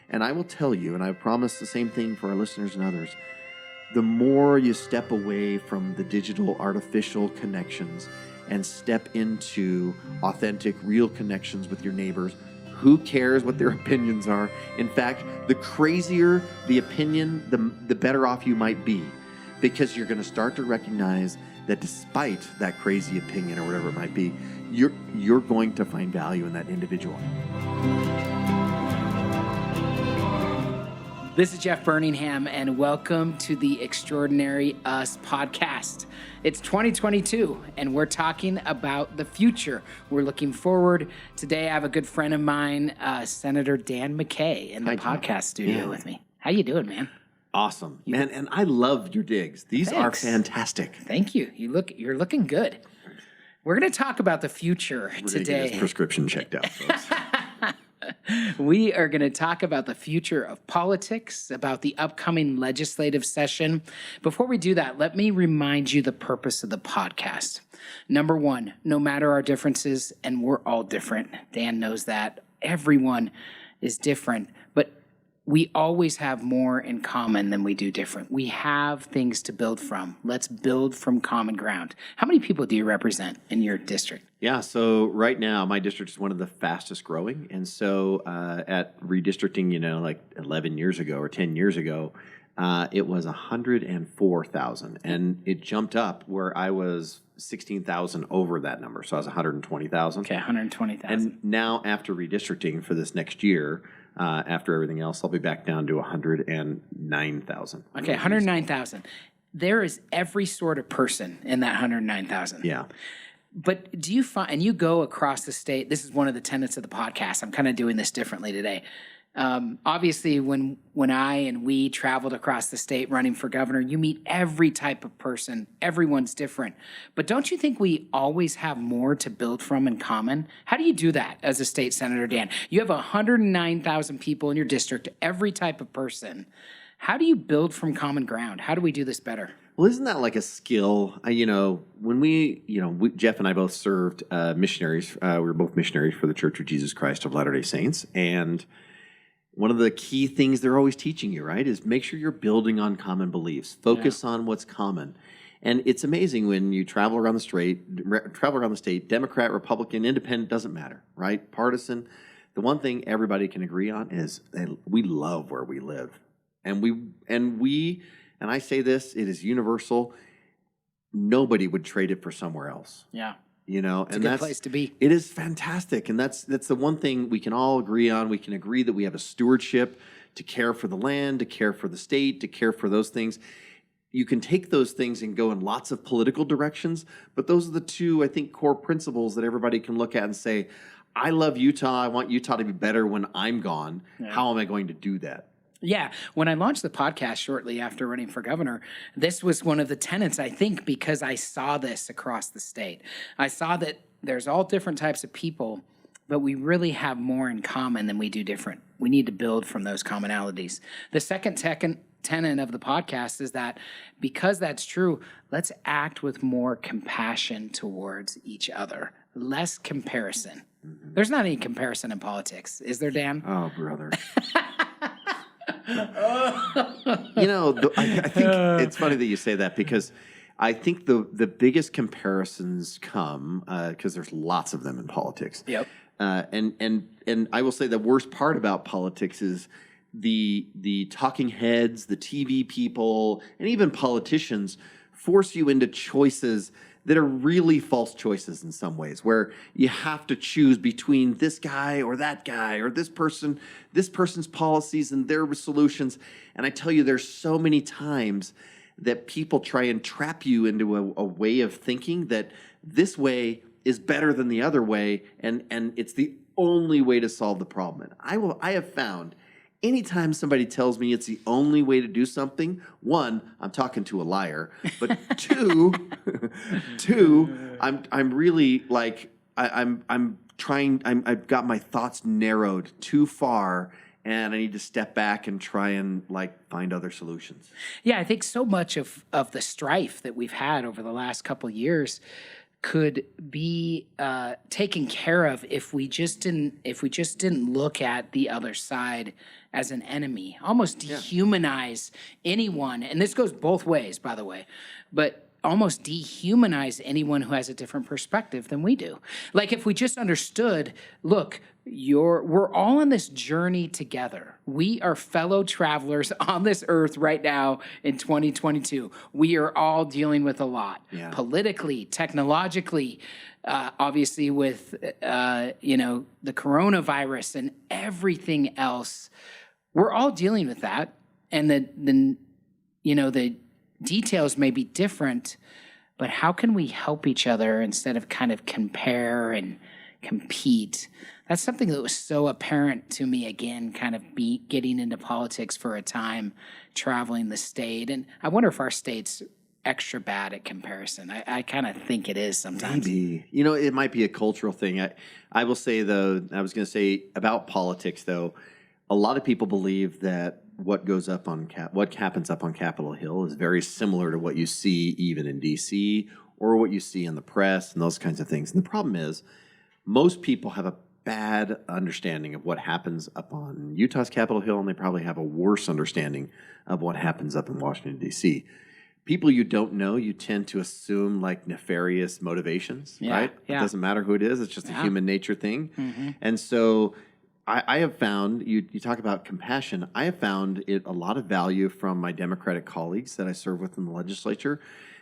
And I will tell you, and I promise the same thing for our listeners and others, the more you step away from the digital artificial connections and step into authentic, real connections with your neighbors, who cares what their opinions are? In fact, the crazier the opinion, the better off you might be, because you're going to start to recognize that despite that crazy opinion or whatever it might be, you're going to find value in that individual. This is Jeff Burningham, and welcome to the Extraordinary Us podcast. It's 2022, and we're talking about the future. We're looking forward. Today, I have a good friend of mine, Senator Dan Mccay, in the podcast studio with me. How you doing, man? Awesome, man, and I love your digs. These are fantastic. Thank you. You're looking good. We're going to talk about the future today. We're going to get his prescription checked out, folks. We are going to talk about the future of politics, about the upcoming legislative session. Before we do that, let me remind you the purpose of the podcast. Number one, no matter our differences, and we're all different. Dan knows that. Everyone is different, but we always have more in common than we do different. We have things to build from. Let's build from common ground. How many people do you represent in your district? Yeah, so right now my district is one of the fastest growing. And so at redistricting, like 11 years ago or 10 years ago, it was 104,000. And it jumped up where I was 16,000 over that number. So I was 120,000. Okay, 120,000. And now after redistricting for this next year, after everything else, I'll be back down to 109,000. Okay, 109,000. There is every sort of person in that 109,000. Yeah. But do you find, and you go across the state, this is one of the tenets of the podcast. I'm kind of doing this differently today. Obviously, when I and we traveled across the state running for governor, you meet every type of person. Everyone's different. But don't you think we always have more to build from in common? How do you do that as a state senator, Dan? You have 109,000 people in your district, every type of person. How do you build from common ground? How do we do this better? Well, isn't that like a skill? When Jeff and I both served missionaries. We were both missionaries for the Church of Jesus Christ of Latter-day Saints. And one of the key things they're always teaching you, right, is make sure you're building on common beliefs. Focus on what's common. And it's amazing when you travel around the state, Democrat, Republican, Independent, doesn't matter, right? Partisan. The one thing everybody can agree on is we love where we live. And I say this, it is universal. Nobody would trade it for somewhere else. Yeah. It's a good place to be. It is fantastic. And that's the one thing we can all agree on. We can agree that we have a stewardship to care for the land, to care for the state, to care for those things. You can take those things and go in lots of political directions, but those are the two, I think, core principles that everybody can look at and say, I love Utah. I want Utah to be better when I'm gone. Yeah. How am I going to do that? Yeah. When I launched the podcast shortly after running for governor, this was one of the tenets, I think, because I saw this across the state. I saw that there's all different types of people, but we really have more in common than we do different. We need to build from those commonalities. The second tenet of the podcast is that because that's true, let's act with more compassion towards each other, less comparison. Mm-hmm. There's not any comparison in politics, is there, Dan? Oh, brother. I think it's funny that you say that, because I think the biggest comparisons come because there's lots of them in politics. Yep. And I will say the worst part about politics is the talking heads, the TV people, and even politicians force you into choices that are really false choices in some ways, where you have to choose between this guy or that guy or this person's policies and their solutions. And I tell you, there's so many times that people try and trap you into a way of thinking that this way is better than the other way, and it's the only way to solve the problem. And I have found anytime somebody tells me it's the only way to do something, one, I'm talking to a liar, but two, I'm really like I've got my thoughts narrowed too far, and I need to step back and try and find other solutions. Yeah, I think so much of the strife that we've had over the last couple of years could be taken care of if we just didn't look at the other side as an enemy, almost dehumanize anyone. And this goes both ways, by the way, but almost dehumanize anyone who has a different perspective than we do. Like if we just understood, look, we're all on this journey together. We are fellow travelers on this earth right now in 2022. We are all dealing with a lot, politically, technologically, obviously with the coronavirus and everything else. We're all dealing with that, and the details may be different, but how can we help each other instead of kind of compare and compete? That's something that was so apparent to me again, kind of getting into politics for a time, traveling the state. And I wonder if our state's extra bad at comparison. I kind of think it is sometimes. Maybe. It might be a cultural thing. I will say, though, I was going to say about politics, though, a lot of people believe that what happens up on Capitol Hill is very similar to what you see even in D.C. or what you see in the press and those kinds of things. And the problem is most people have a bad understanding of what happens up on Utah's Capitol Hill, and they probably have a worse understanding of what happens up in Washington, D.C. People you don't know, you tend to assume like nefarious motivations, right? Yeah. It doesn't matter who it is. It's just a human nature thing. Mm-hmm. And so I have found, you talk about compassion, I have found it a lot of value from my Democratic colleagues that I serve with in the legislature,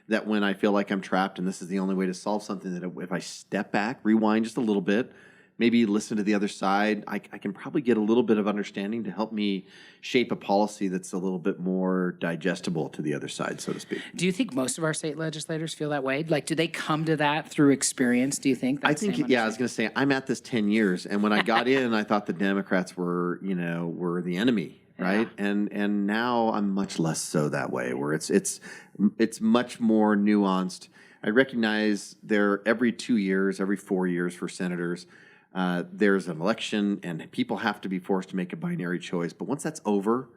that when I feel like I'm trapped and this is the only way to solve something, that if I step back, rewind just a little bit, maybe listen to the other side, I can probably get a little bit of understanding to help me shape a policy that's a little bit more digestible to the other side, so to speak. Do you think most of our state legislators feel that way? Like, do they come to that through experience, do you think? I think, I was going to say, I'm at this 10 years, and when I got in, I thought the Democrats were the enemy, right? Yeah. And now I'm much less so that way, where it's much more nuanced. I recognize every 2 years, every 4 years for senators, there's an election and people have to be forced to make a binary choice. But once that's over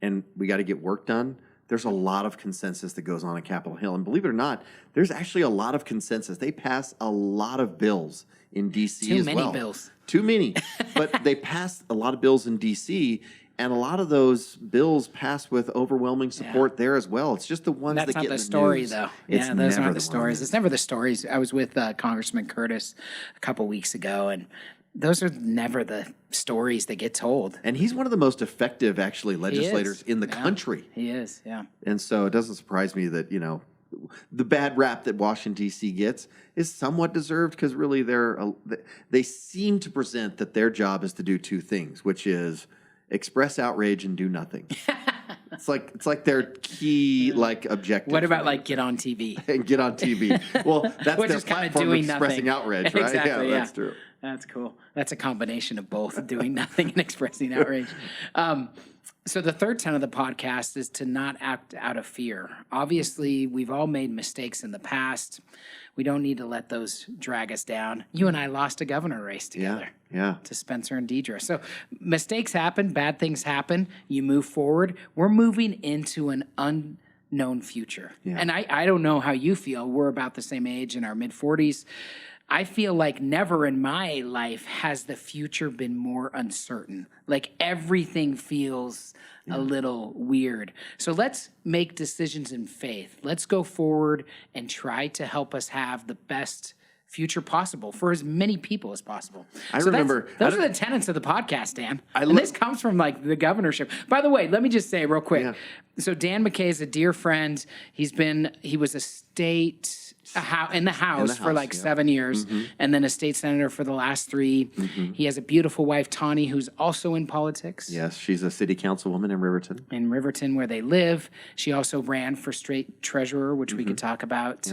and we got to get work done, there's a lot of consensus that goes on at Capitol Hill. And believe it or not, there's actually a lot of consensus. They pass a lot of bills in D.C. as well. Too many bills. Too many. But they pass a lot of bills in D.C., and a lot of those bills pass with overwhelming support there as well. It's just the ones that get in the news. That's not the story, though. Yeah, those aren't the stories. It's never the stories. I was with Congressman Curtis a couple weeks ago, and those are never the stories that get told. And he's one of the most effective, actually, legislators in the country. He is, yeah. And so it doesn't surprise me that, the bad rap that Washington, D.C. gets is somewhat deserved, because really they seem to present that their job is to do two things, which is express outrage and do nothing. It's like their key objective. What about get on TV? And get on TV. Well, that's their just platform of expressing outrage, right? Exactly, that's true. That's cool. That's a combination of both, doing nothing and expressing outrage. So the third tenet of the podcast is to not act out of fear. Obviously, we've all made mistakes in the past. We don't need to let those drag us down. You and I lost a governor race together. Yeah. To Spencer and Deidre. So mistakes happen, bad things happen. You move forward. We're moving into an unknown future. Yeah. And I don't know how you feel. We're about the same age, in our mid-40s. I feel like never in my life has the future been more uncertain. Like everything feels a little weird. So let's make decisions in faith. Let's go forward and try to help us have the best future possible for as many people as possible. Those are the tenets of the podcast, Dan. And this comes from the governorship. By the way, let me just say real quick. Yeah. So Dan Mccay is a dear friend. He was a state in the House for 7 years, and then a state senator for the last 3. Mm-hmm. He has a beautiful wife, Tawny, who's also in politics. Yes, she's a city councilwoman in Riverton. In Riverton, where they live. She also ran for state treasurer, which we could talk about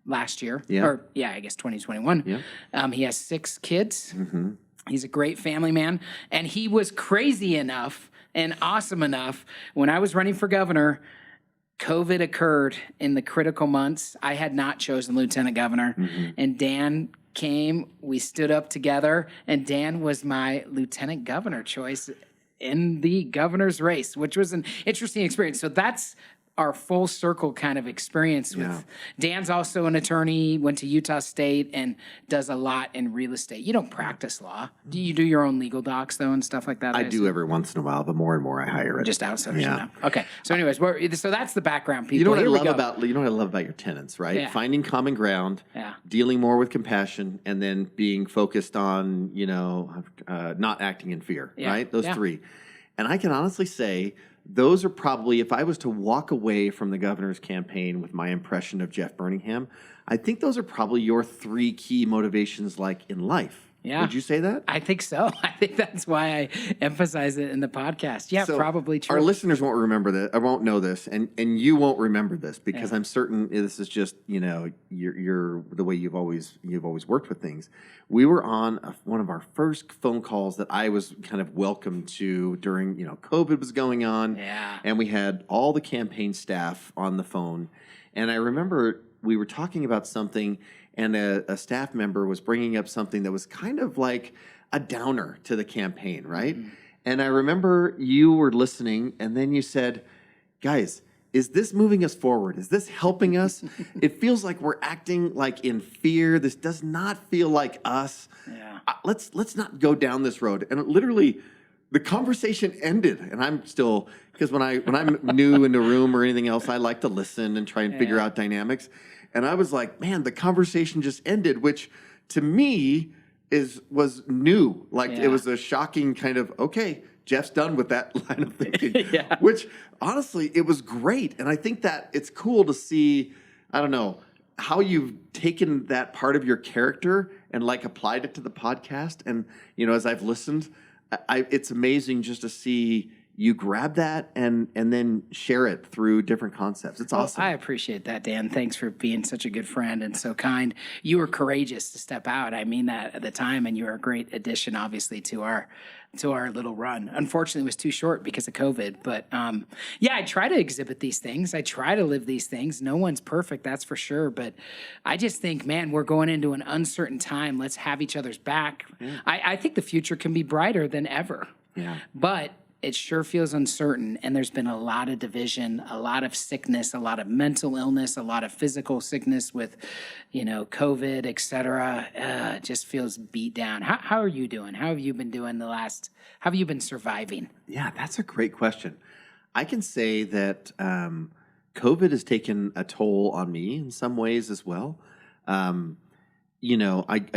last year. Yeah. I guess 2021. Yeah. He has 6 kids. Mm-hmm. He's a great family man. And he was crazy enough and awesome enough when I was running for governor. COVID occurred in the critical months. I had not chosen lieutenant governor. Mm-hmm. And Dan came, we stood up together, and Dan was my lieutenant governor choice in the governor's race, which was an interesting experience. So that's our full circle kind of experience with Yeah. Dan's also an attorney, went to Utah State and does a lot in real estate. You don't practice law. Do you do your own legal docs though and stuff like that? I do every once in a while, but more and more I hire it. Just outsourcing Yeah. now. Okay. So anyways, so that's the background, people. You know what Here I we love go. about your tenants, right? Yeah. Finding common ground, Yeah. dealing more with compassion, and then being focused on, not acting in fear, Yeah. right? Those Yeah. three. And I can honestly say those are probably, if I was to walk away from the governor's campaign with my impression of Jeff Burningham, I think those are probably your three key motivations, like in life. Yeah. Would you say that? I think so. I think that's why I emphasize it in the podcast. Yeah, So probably true. Our listeners won't remember that. I won't know this, and you won't remember this because Yeah. I'm certain this is just you're the way you've always worked with things. We were on one of our first phone calls that I was kind of welcomed to during COVID was going on, Yeah. and we had all the campaign staff on the phone, and I remember we were talking about something. And a staff member was bringing up something that was kind of like a downer to the campaign, right? Mm-hmm. And I remember you were listening, and then you said, guys, is this moving us forward? Is this helping us? It feels like we're acting like in fear. This does not feel like us. Yeah. Let's not go down this road. And literally, the conversation ended, and I'm still, because when I'm new in a room or anything else, I like to listen and try and figure out dynamics. And I was like, man, the conversation just ended, which to me was new. Like Yeah. it was a shocking kind of, okay, Jeff's done with that line of thinking. Yeah. Which honestly, it was great. And I think that it's cool to see, I don't know, how you've taken that part of your character and like applied it to the podcast. And, as I've listened, it's amazing just to see you grab that and then share it through different concepts. It's awesome. I appreciate that, Dan. Thanks for being such a good friend and so kind. You were courageous to step out. I mean that at the time, and you were a great addition, obviously, to our little run. Unfortunately, it was too short because of COVID. But I try to exhibit these things. I try to live these things. No one's perfect, that's for sure. But I just think, man, we're going into an uncertain time. Let's have each other's back. Yeah. I think the future can be brighter than ever. Yeah. But it sure feels uncertain, and there's been a lot of division, a lot of sickness, a lot of mental illness, a lot of physical sickness with, COVID, et cetera. It just feels beat down. How are you doing? How have you been doing how have you been surviving? Yeah, that's a great question. I can say that COVID has taken a toll on me in some ways as well. I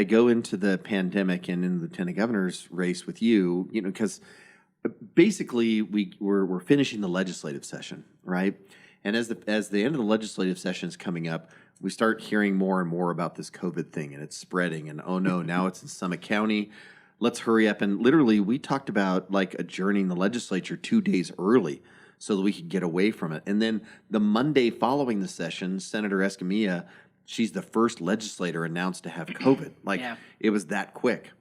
go into the pandemic and in the lieutenant governor's race with you, because basically we're finishing the legislative session, right? And as the end of the legislative session is coming up, we start hearing more and more about this COVID thing, and it's spreading, and oh no, now it's in Summit County. Let's hurry up. And literally we talked about like adjourning the legislature 2 days early so that we could get away from it. And then the Monday following the session, Senator Escamilla, she's the first legislator announced to have COVID. Like It was that quick.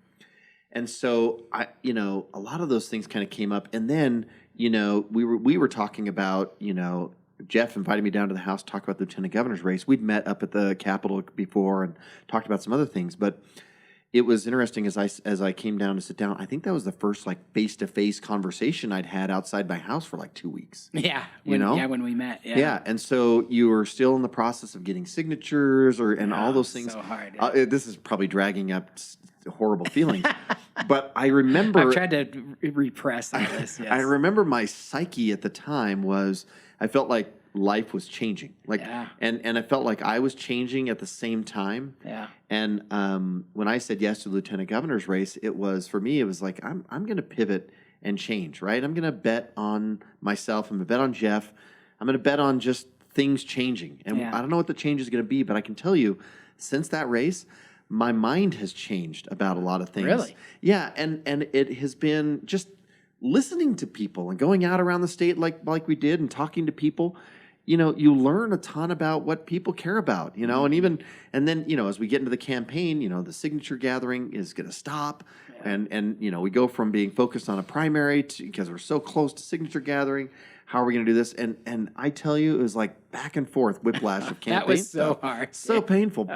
And so a lot of those things kind of came up. And then, we were talking about, Jeff invited me down to the house to talk about the lieutenant governor's race. We'd met up at the Capitol before and talked about some other things, but it was interesting as I came down to sit down. I think that was the first like face-to-face conversation I'd had outside my house for like 2 weeks. Yeah. When we met. Yeah. Yeah. And so you were still in the process of getting signatures and all those things. So hard. This is probably dragging up horrible feelings. But I remember I've tried to repress all this. Yes. I remember my psyche at the time was I felt like life was changing, and I felt like I was changing at the same time. Yeah. And when I said yes to the lieutenant governor's race, it was like I'm going to pivot and change. Right, I'm going to bet on myself. I'm going to bet on Jeff. I'm going to bet on just things changing. And I don't know what the change is going to be, but I can tell you, since that race, my mind has changed about a lot of things. Really? Yeah, and it has been just listening to people and going out around the state like we did and talking to people. You learn a ton about what people care about, and then, as we get into the campaign, the signature gathering is going to stop. Yeah. And we go from being focused on a primary because we're so close to signature gathering. How are we going to do this? And I tell you, it was like back and forth whiplash of campaign. That was so hard. So painful.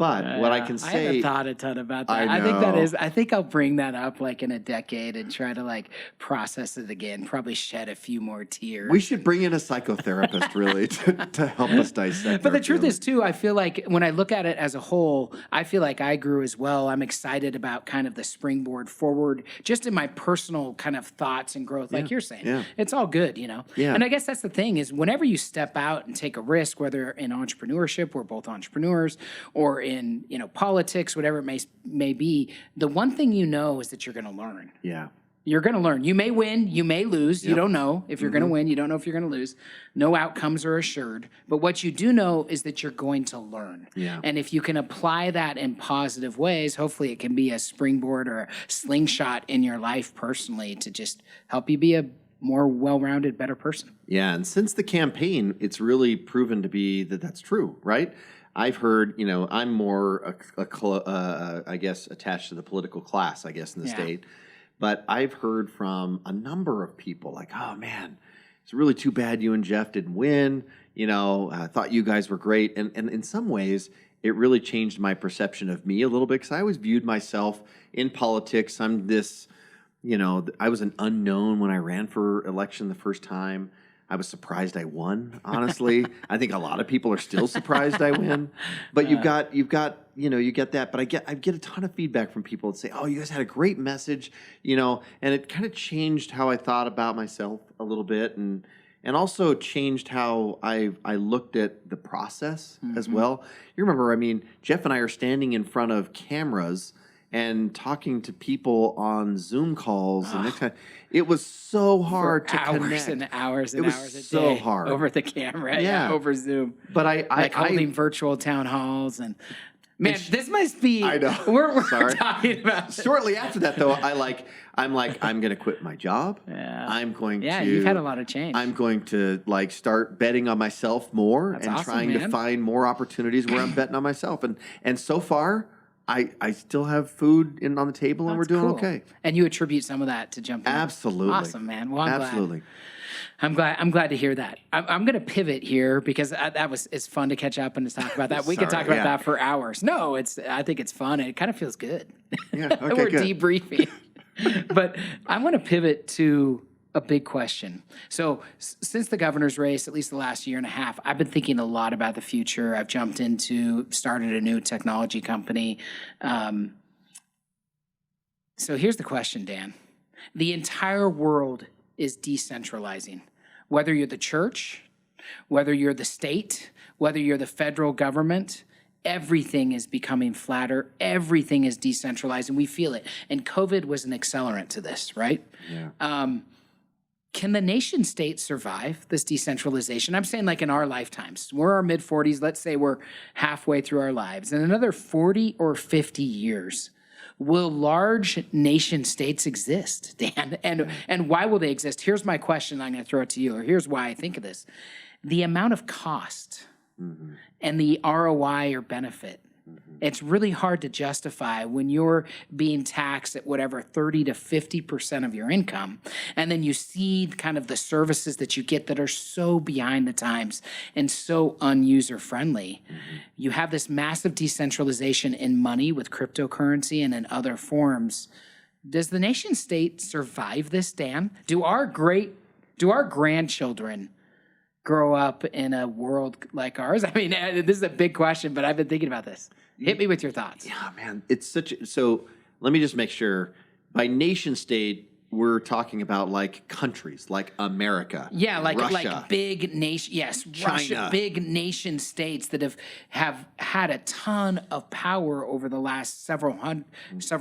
But what I can I haven't say, thought a ton about that. I I think that know. is. I think I'll bring that up like in a decade and try to like process it again. Probably shed a few more tears. we should bring in a psychotherapist really to help us dissect. But our the truth feelings. is, too, I feel like when I look at it as a whole, I feel like I grew as well. I'm excited about kind of the springboard forward, just in my personal kind of thoughts and growth, like you're saying. yeah. It's all good, you know? Yeah. And I guess that's the thing is whenever you step out and take a risk, whether in entrepreneurship, we're both entrepreneurs, or in, politics, whatever it may be, the one thing you know is that you're going to learn. Yeah. You're going to learn. You may win, you may lose. You don't know if you're going to win. You don't know if you're going to lose. No outcomes are assured. But what you do know is that you're going to learn. Yeah. And if you can apply that in positive ways, hopefully it can be a springboard or a slingshot in your life personally to just help you be a more well-rounded, better person. Yeah, and since the campaign, it's really proven to be that that's true, right? I've heard, I'm more, I guess, attached to the political class, I guess, in the state. But I've heard from a number of people like, oh, man, it's really too bad you and Jeff didn't win. I thought you guys were great. And in some ways, it really changed my perception of me a little bit because I always viewed myself in politics. I'm this, I was an unknown when I ran for election the first time. I was surprised I won, honestly. I think a lot of people are still surprised I win. But you get that. But I get a ton of feedback from people that say, oh, you guys had a great message, and it kind of changed how I thought about myself a little bit and also changed how I looked at the process as well. You remember, Jeff and I are standing in front of cameras and talking to people on Zoom calls and it was so hard to hours connect. and hours and It was hours a so day hard. over the camera, over Zoom. But I holding virtual town halls and man, this must be. I know. We're Sorry. talking about. Shortly after that, though, I'm going to quit my job. Yeah. I'm going to. Yeah, you've had a lot of change. I'm going to start betting on myself more and awesome, trying to find more opportunities where I'm betting on myself. And so far, I still have food on the table and we're doing cool. okay. And you attribute some of that to jumping. Absolutely. Awesome, man. Well, I'm Absolutely. glad. I'm glad to hear that. I'm going to pivot here because it's fun to catch up and to talk about that. We could talk about that for hours. No, I think it's fun and it kind of feels good. Yeah, okay, We're good. debriefing. But I want to pivot to a big question. So since the governor's race, at least the last year and a half, I've been thinking a lot about the future. I've started a new technology company. So here's the question, Dan. The entire world is decentralizing. Whether you're the church, whether you're the state, whether you're the federal government, everything is becoming flatter. Everything is decentralized, and we feel it. And COVID was an accelerant to this, right? Yeah. Can the nation state survive this decentralization? I'm saying like in our lifetimes. We're our mid-40s. Let's say we're halfway through our lives. In another 40 or 50 years, will large nation states exist, Dan? And why will they exist? Here's my question. I'm going to throw it to you, or here's why I think of this. The amount of cost and the ROI or benefit. It's really hard to justify when you're being taxed at whatever 30 to 50% of your income, and then you see kind of the services that you get that are so behind the times and so un-user friendly. You have this massive decentralization in money with cryptocurrency and in other forms. Does the nation state survive this, Dan? Do our grandchildren grow up in a world like ours? I mean, this is a big question, but I've been thinking about this. Hit me with your thoughts. Yeah, man. So let me just make sure. By nation state, we're talking about like countries, like America. Yeah, like Russia, big nation. Yes, China. Russia, big nation states that have had a ton of power over the last several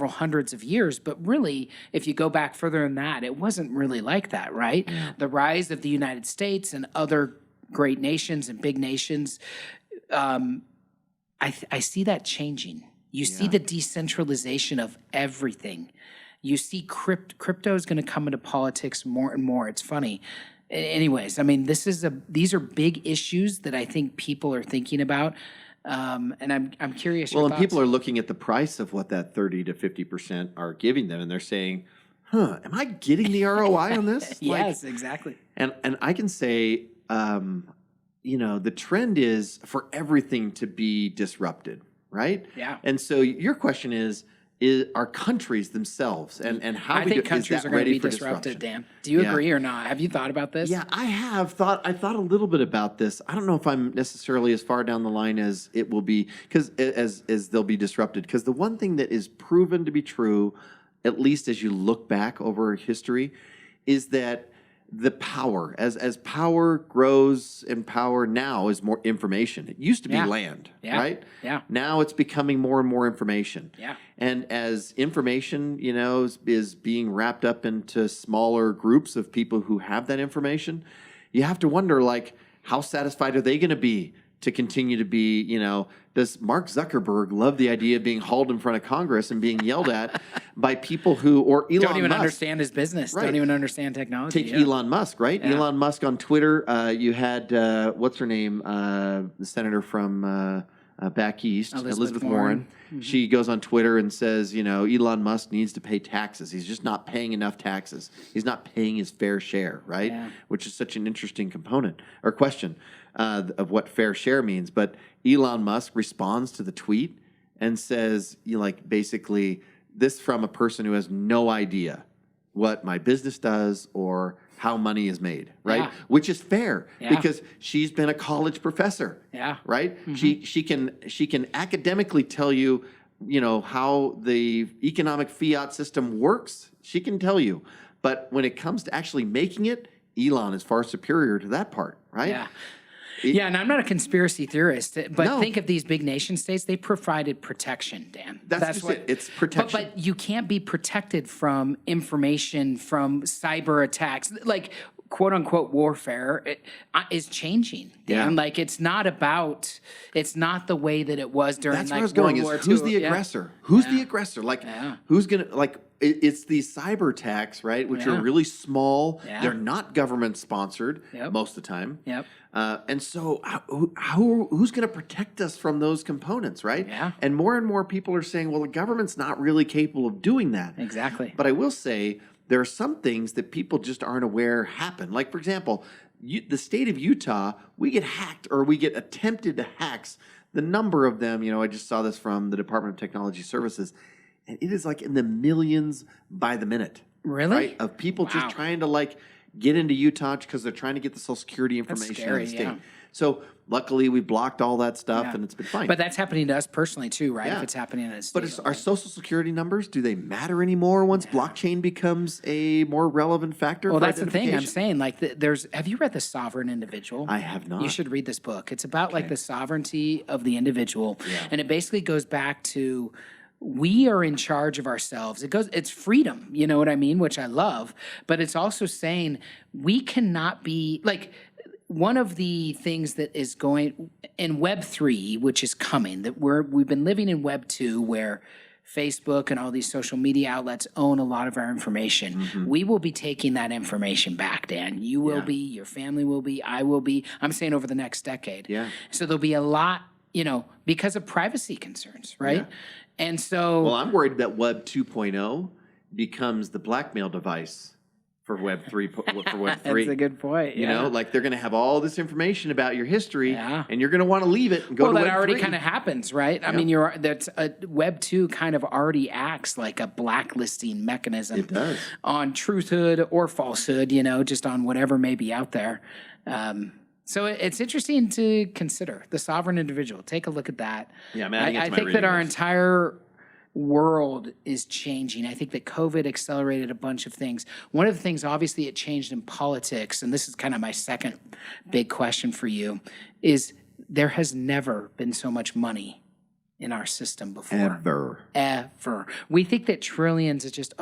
hundreds of years. But really, if you go back further than that, it wasn't really like that, right? Yeah. The rise of the United States and other great nations and big nations. I see that changing. You see the decentralization of everything. You see crypto is going to come into politics more and more. It's funny. Anyways, I mean, these are big issues that I think people are thinking about. And I'm curious. Well, and people are looking at the price of what that 30 to 50% are giving them, and they're saying, am I getting the ROI on this? Yes, exactly. And I can say, the trend is for everything to be disrupted, right? Yeah. And so your question is are countries themselves and how I think is countries that are going to ready be for disrupted, disruption? Dan. Do you Yeah. agree or not? Have you thought about this? Yeah, I thought a little bit about this. I don't know if I'm necessarily as far down the line as it will be, because as they'll be disrupted. Because the one thing that is proven to be true, at least as you look back over history, is that the power, as power grows, and power now is more information. It used to be Yeah. land, Yeah. right? Yeah. Now it's becoming more and more information. Yeah. And as information, is being wrapped up into smaller groups of people who have that information, you have to wonder, like, how satisfied are they going to be to continue to be, does Mark Zuckerberg love the idea of being hauled in front of Congress and being yelled at by people who, or Elon Don't even Musk, understand his business. Right. Don't even understand technology. Take Yeah. Elon Musk, right? Yeah. Elon Musk on Twitter. You had, what's her name? The senator from back east, Elizabeth Warren. Mm-hmm. She goes on Twitter and says, Elon Musk needs to pay taxes. He's just not paying enough taxes. He's not paying his fair share, right? Yeah. Which is such an interesting component or question of what fair share means. But Elon Musk responds to the tweet and says, basically, this from a person who has no idea what my business does or how money is made, right? Yeah. Which is fair Yeah. because she's been a college professor. Yeah. Right? Mm-hmm. She can academically tell you, how the economic fiat system works. She can tell you. But when it comes to actually making it, Elon is far superior to that part, right? Yeah. Yeah, and I'm not a conspiracy theorist, but No. think of these big nation states. They provided protection, Dan. That's just it. It's protection. But you can't be protected from information, from cyber attacks. Like, quote unquote warfare is changing, Dan. Yeah. Like, it's not the way that it was during That's like where I was going. World War Is who's II. the Yeah. aggressor? Who's the aggressor? Like, Yeah. who's gonna It's these cyber attacks, right? Which Yeah. are really small. Yeah. They're not government sponsored Yep. most of the time. Yep. And so, who's going to protect us from those components, right? Yeah. And more people are saying, well, the government's not really capable of doing that. Exactly. But I will say there are some things that people just aren't aware happen. Like, for example, the state of Utah, we get hacked or we get attempted to hacks. The number of them, I just saw this from the Department of Technology Services, and it is like in the millions by the minute. Really? Right? Of people Wow. just trying to get into Utah because they're trying to get the Social Security information scary, of the state. yeah. So luckily we blocked all that stuff Yeah. and it's been fine. But that's happening to us personally too, right? Yeah. If it's happening in a state. But our Social Security numbers, do they matter anymore once blockchain becomes a more relevant factor? Well, for that's the thing I'm identification? saying. Like, have you read The Sovereign Individual? I have not. You should read this book. It's about like the sovereignty of the individual, Yeah. and it basically goes back to we are in charge of ourselves. It's freedom, you know what I mean, which I love, but it's also saying we cannot be like. One of the things that is going in Web3, which is coming, that we've been living in Web2, where Facebook and all these social media outlets own a lot of our information. Mm-hmm. We will be taking that information back, Dan. You will Yeah. be, your family will be, I will be. I'm saying over the next decade. Yeah. So there'll be a lot, because of privacy concerns, right? Yeah. And so, Well, I'm worried that Web 2.0 becomes the blackmail device for Web 3. For Web 3. that's a good point. You know, like they're going to have all this information about your history, Yeah. and you're going to want to leave it and go well, to that Web already 3. kind of happens, right? I mean, Web 2 kind of already acts like a blacklisting mechanism. It does. On truthhood or falsehood, just on whatever may be out there. So it's interesting to consider the sovereign individual. Take a look at that. Yeah, I'm adding it to I my think that reading our list. entire world is changing. I think that COVID accelerated a bunch of things. One of the things, obviously, it changed in politics, and this is kind of my second big question for you, is there has never been so much money in our system before. Ever. We think that trillions is just,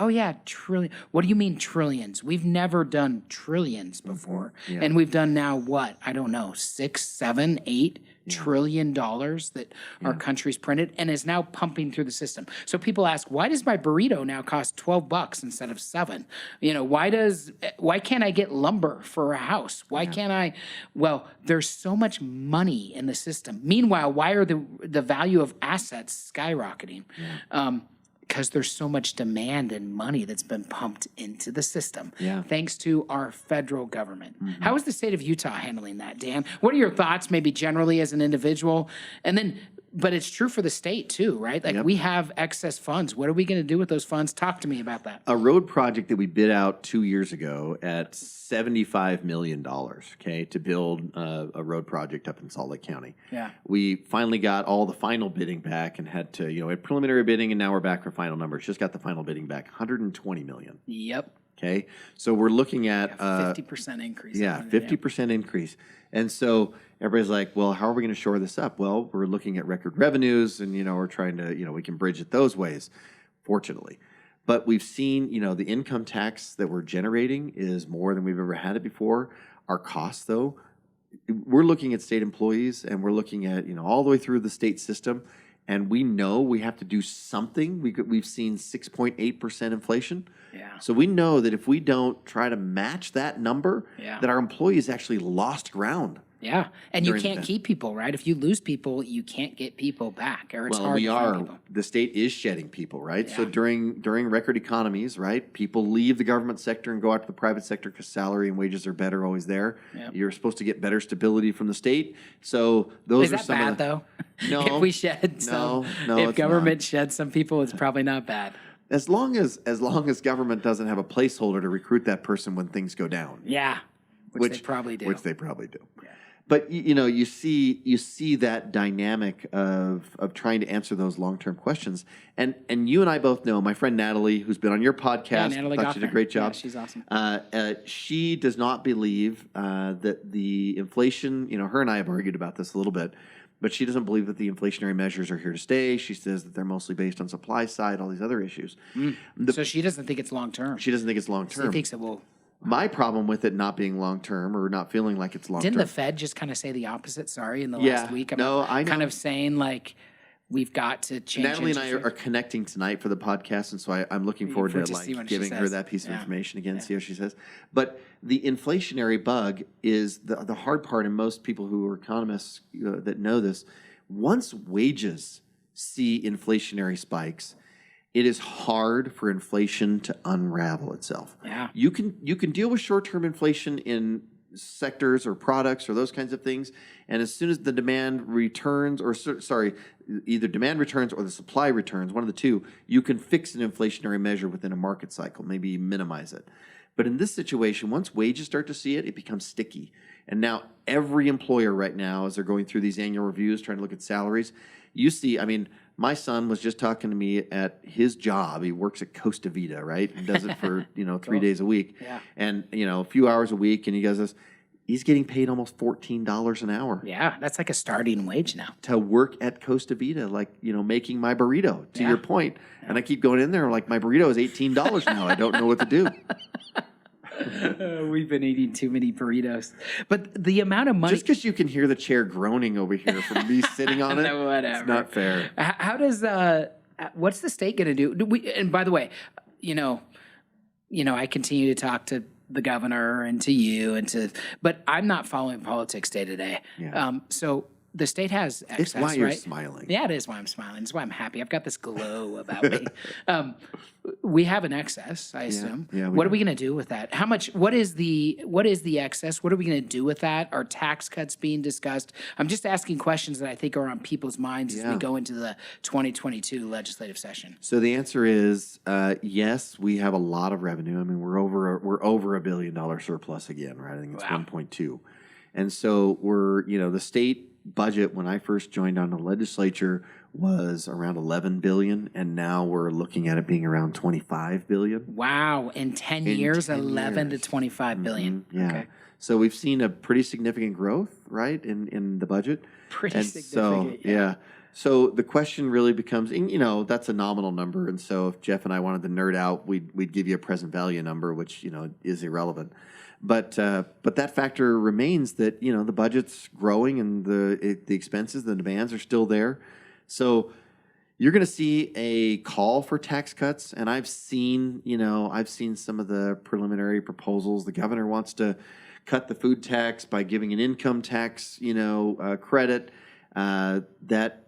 trillion. What do you mean trillions? We've never done trillions before. Yeah. And we've done now what? I don't know, 6, 7, 8 trillion dollars that our country's printed and is now pumping through the system. So people ask, why does my burrito now cost $12 instead of $7? Why can't I get lumber for a house? Why can't I? Well, there's so much money in the system. Meanwhile, why are the value of assets skyrocketing? Because there's so much demand and money that's been pumped into the system, thanks to our federal government. How is the state of Utah handling that, Dan? What are your thoughts, maybe generally as an individual? And then but it's true for the state too, right? Like we have excess funds. What are we going to do with those funds? Talk to me about that. A road project that we bid out 2 years ago at $75 million, okay, to build a road project up in Salt Lake County. Yeah. We finally got all the final bidding back and had to, we had preliminary bidding, and now we're back for final numbers. Just got the final bidding back, $120 million. Yep. Okay, so we're looking at 50% increase. Yeah, 50% increase. And so everybody's like, well, how are we going to shore this up? Well, we're looking at record revenues, and we're trying to, we can bridge it those ways, fortunately. But we've seen, the income tax that we're generating is more than we've ever had it before. Our costs, though, we're looking at state employees, and we're looking at, all the way through the state system, and we know we have to do something. We've seen 6.8% inflation. Yeah. So we know that if we don't try to match that number, that our employees actually lost ground. Yeah, and you can't keep people, right? If you lose people, you can't get people back, or it's hard to find people. The state is shedding people, right? Yeah. So during record economies, right, people leave the government sector and go out to the private sector because salary and wages are better, always there. Yep. You're supposed to get better stability from the state. So those are some bad, of the, though? No. If we shed some, if government sheds some people, it's probably not bad. As long as government doesn't have a placeholder to recruit that person when things go down. Yeah, which they probably do. Which they probably do. Yeah. But you see that dynamic of trying to answer those long-term questions, and you and I both know my friend Natalie, who's been on your podcast. Natalie thought she did a great job. Yeah, she's awesome. She does not believe that the inflation. Her and I have argued about this a little bit, but she doesn't believe that the inflationary measures are here to stay. She says that they're mostly based on supply side, all these other issues. So she doesn't think it's long-term. She doesn't think it's long-term. She thinks it will. My problem with it not being long-term or not feeling like it's long-term. Didn't the Fed just kind of say the opposite, in the last week? I know. Kind of saying, like, we've got to change. Natalie and I are connecting tonight for the podcast, and so I'm looking forward to giving her that piece of information again, see what she says. But the inflationary bug is the hard part, and most people who are economists that know this, once wages see inflationary spikes, it is hard for inflation to unravel itself. Yeah. You can deal with short-term inflation in sectors or products or those kinds of things, and as soon as the demand returns, either demand returns or the supply returns, one of the two, you can fix an inflationary measure within a market cycle, maybe minimize it. But in this situation, once wages start to see it, it becomes sticky. And now every employer right now, as they're going through these annual reviews, trying to look at salaries, you see, my son was just talking to me at his job. He works at Costa Vida, right? And does it for, 3 days a week. Yeah. And, a few hours a week. And he goes this, he's getting paid almost $14 an hour. Yeah, that's like a starting wage now. To work at Costa Vida, like, making my burrito, to your point. Yeah. And I keep going in there, like, my burrito is $18 now. I don't know what to do. We've been eating too many burritos. But the amount of money... Just because you can hear the chair groaning over here from me sitting on it, whatever. It's not fair. How does... what's the state going to do? And by the way, I continue to talk to the governor and to you but I'm not following politics day to day. Yeah. So the state has access, it's why you're right? smiling. Yeah, it is why I'm smiling. It's why I'm happy. I've got this glow about me. We have an excess, I assume. Yeah, what are we going to do with that? How much? What is the excess? What are we going to do with that? Are tax cuts being discussed? I'm just asking questions that I think are on people's minds as we go into the 2022 legislative session. So the answer is yes. We have a lot of revenue. We're over $1 billion surplus again, right? I think it's 1.2, and so we're the state budget when I first joined on the legislature was around $11 billion, and now we're looking at it being around $25 billion. Wow! In 10 years, 11 to 25 billion. Mm-hmm. Yeah. Okay. So we've seen a pretty significant growth, right, in the budget. Pretty significant. So, yeah. So the question really becomes, that's a nominal number, and so if Jeff and I wanted to nerd out, we'd give you a present value number, which is irrelevant. But that factor remains that the budget's growing and the expenses, the demands are still there. So you're going to see a call for tax cuts, and I've seen some of the preliminary proposals. The governor wants to cut the food tax by giving an income tax credit that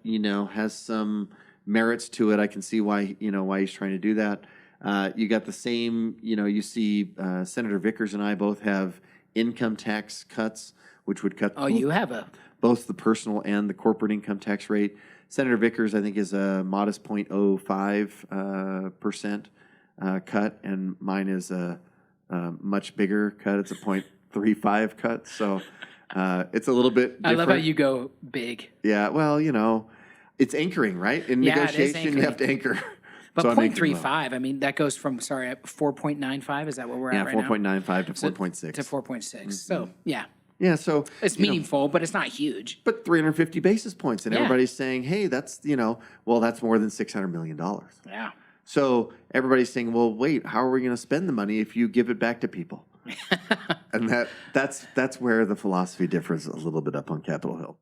has some merits to it. I can see why he's trying to do that. You got the same, you see Senator Vickers and I both have income tax cuts, which would cut you have both the personal and the corporate income tax rate. Senator Vickers, I think, is a modest 0.05% cut, and mine is a much bigger cut. It's a 0.35 cut. So it's a little bit different. I love how you go big. Yeah, well, it's anchoring, right? In negotiation, you have to anchor. But So 0.35, I mean, that goes from, 4.95, is that what we're at right now? 4.95 to 4.6. To 4.6. So, yeah. Yeah, so It's meaningful, but it's not huge. but 350 basis points, and Yeah. everybody's saying, hey, that's, that's more than $600 million. Yeah. So everybody's saying, well, wait, how are we going to spend the money if you give it back to people? And that's where the philosophy differs a little bit up on Capitol Hill.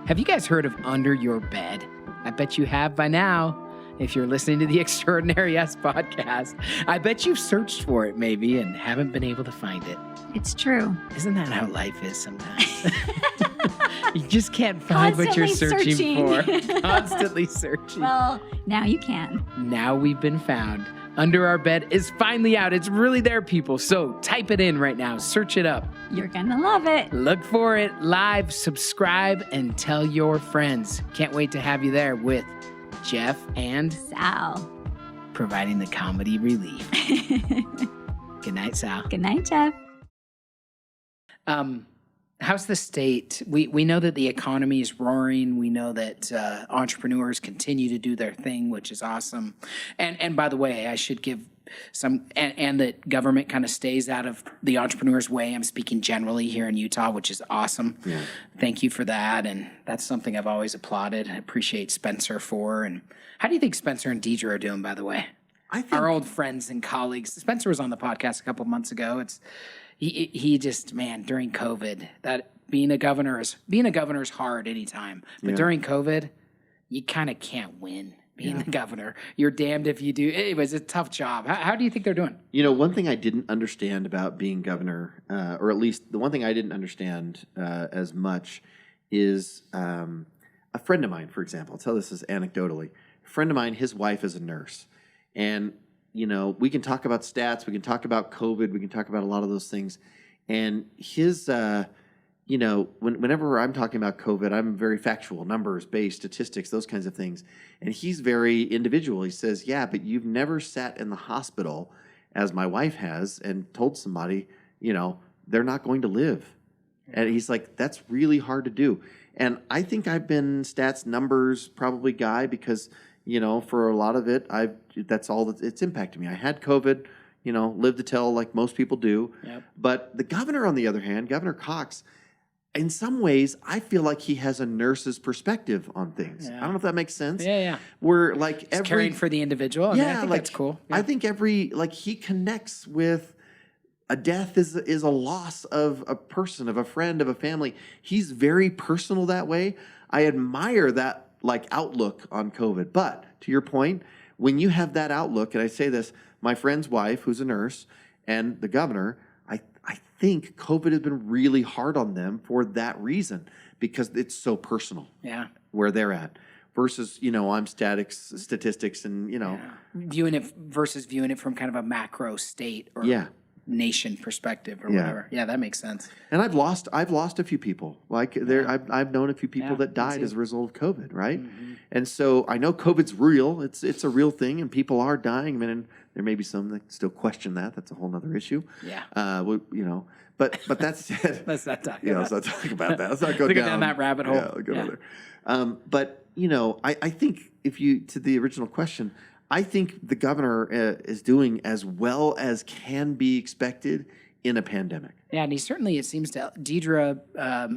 Have you guys heard of Under Your Bed? I bet you have by now. If you're listening to the Extraordinary Us podcast, I bet you've searched for it maybe and haven't been able to find it. It's true. Isn't that how life is sometimes? You just can't find what you're searching for. Constantly searching. Well, now you can. Now we've been found. Under Our Bed is finally out. It's really there, people. So type it in right now. Search it up. You're going to love it. Look for it live, subscribe, and tell your friends. Can't wait to have you there with Jeff and Sal. providing the comedy relief. Good night, Sal. Good night, Jeff. How's the state? We know that the economy is roaring. We know that entrepreneurs continue to do their thing, which is awesome. And by the way, I should give some, and that government kind of stays out of the entrepreneur's way. I'm speaking generally here in Utah, which is awesome. Yeah. Thank you for that. And that's something I've always applauded. I appreciate Spencer for. And how do you think Spencer and Deidre are doing, by the way? I think Our old friends and colleagues. Spencer was on the podcast a couple months ago. He just, man, during COVID, that being a governor is hard anytime. But during COVID, you kind of can't win being the governor. You're damned if you do. Anyways, it's a tough job. How do you think they're doing? one thing I didn't understand about being governor, or at least the one thing I didn't understand as much, is a friend of mine, for example. I'll tell this as anecdotally. A friend of mine, his wife is a nurse, and we can talk about stats, we can talk about COVID, we can talk about a lot of those things. And his, whenever I'm talking about COVID, I'm very factual, numbers based, statistics, those kinds of things. And he's very individual. He says, yeah, but you've never sat in the hospital, as my wife has, and told somebody, they're not going to live. And he's like, that's really hard to do. And I think I've been stats, numbers probably guy because for a lot of it, that's all that it's impacted me. I had COVID, lived to tell like most people do. Yep. But the governor, on the other hand, Governor Cox, in some ways, I feel like he has a nurse's perspective on things. Yeah. I don't know if that makes sense. Yeah. We're like He's caring for the individual. I think that's cool. Yeah. I think he connects with a death is a loss of a person, of a friend, of a family. He's very personal that way. I admire that outlook on COVID. But to your point, when you have that outlook, and I say this, my friend's wife, who's a nurse, and the governor, I think COVID has been really hard on them for that reason, because it's so personal. Yeah. Where they're at. Versus, I'm statistics and, Viewing it from kind of a macro state or nation perspective or whatever. Yeah, that makes sense. And I've lost a few people. I've known a few people that died as a result of COVID, right? Mm-hmm. And so I know COVID's real. It's a real thing, and people are dying. I mean, there may be some that still question that. That's a whole other issue. Yeah. But that said, let's not talk. Let's not talk about that. Let's not go down that rabbit hole. Yeah, go there. But I think to the original question, I think the governor is doing as well as can be expected in a pandemic. Yeah, and it seems to, Deidre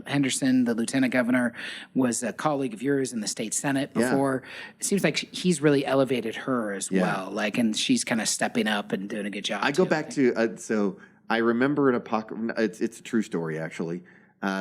Henderson, the lieutenant governor, was a colleague of yours in the state senate before. Yeah. It seems like he's really elevated her as well, and she's kind of stepping up and doing a good job. I go back to, so I remember it's a true story, actually.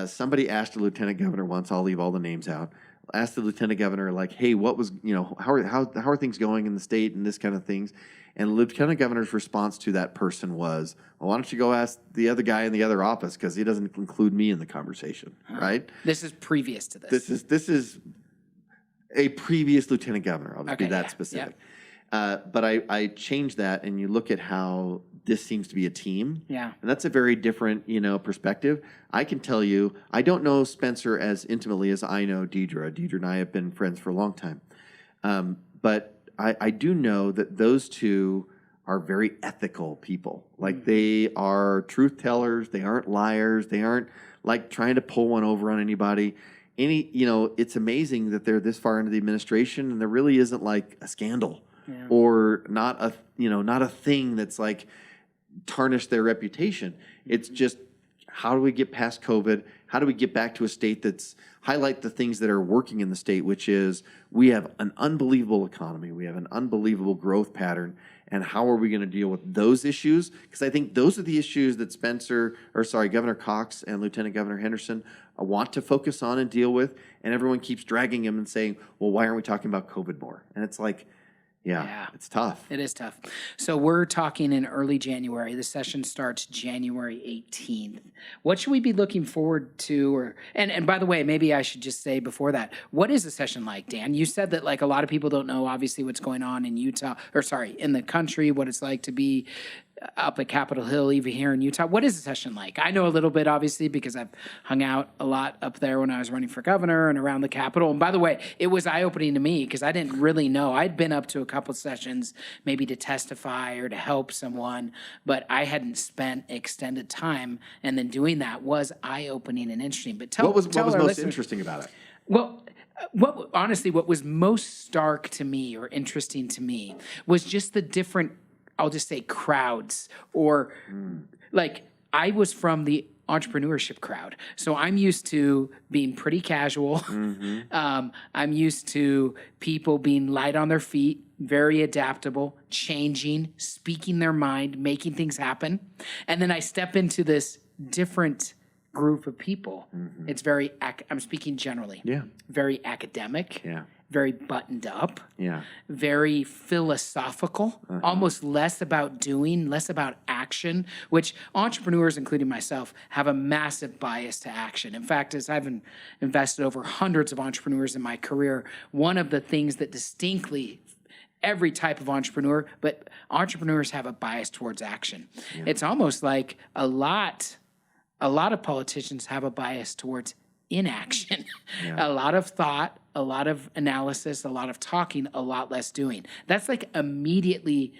Somebody asked a lieutenant governor once, I'll leave all the names out, asked the lieutenant governor, hey, what was, how are things going in the state and this kind of things? And the lieutenant governor's response to that person was, well, why don't you go ask the other guy in the other office, because he doesn't include me in the conversation, right? This is previous to this. This is a previous lieutenant governor. I'll just be that specific. But I changed that, and you look at how this seems to be a team. Yeah. And that's a very different, perspective. I can tell you, I don't know Spencer as intimately as I know Deidre. Deidre and I have been friends for a long time. But I do know that those two are very ethical people. Like they are truth tellers. They aren't liars. They aren't like trying to pull one over on anybody. It's amazing that they're this far into the administration and there really isn't like a scandal or not a thing that's like tarnished their reputation. It's just, how do we get past COVID? How do we get back to a state that's highlight the things that are working in the state, which is we have an unbelievable economy. We have an unbelievable growth pattern. And how are we going to deal with those issues? Because I think those are the issues that Governor Cox and Lieutenant Governor Henderson want to focus on and deal with. And everyone keeps dragging him and saying, well, why aren't we talking about COVID more? And it's like, yeah, it's tough. It is tough. So we're talking in early January. The session starts January 18th. What should we be looking forward to? And by the way, maybe I should just say before that, what is a session like, Dan? You said that like a lot of people don't know obviously what's going on in in the country, what it's like to be up at Capitol Hill, even here in Utah. What is a session like? I know a little bit, obviously, because I've hung out a lot up there when I was running for governor and around the Capitol. And by the way, it was eye-opening to me because I didn't really know. I'd been up to a couple sessions maybe to testify or to help someone, but I hadn't spent extended time. And then doing that was eye-opening and interesting. But what was most interesting about it? Well, what was most stark to me or interesting to me was just the different, I'll just say crowds, or like I was from the entrepreneurship crowd. So I'm used to being pretty casual. I'm used to people being light on their feet, very adaptable, changing, speaking their mind, making things happen. And then I step into this different group of people. It's very, I'm speaking generally. Yeah. Very academic. Yeah. Very buttoned up, yeah, very philosophical, almost less about doing, less about action, which entrepreneurs, including myself, have a massive bias to action. In fact, as I've invested over hundreds of entrepreneurs in my career, one of the things that distinctly every type of entrepreneur, but entrepreneurs have a bias towards action. Yeah. It's almost like a lot of politicians have a bias towards inaction. Yeah. A lot of thought, a lot of analysis, a lot of talking, a lot less doing. That's like immediately,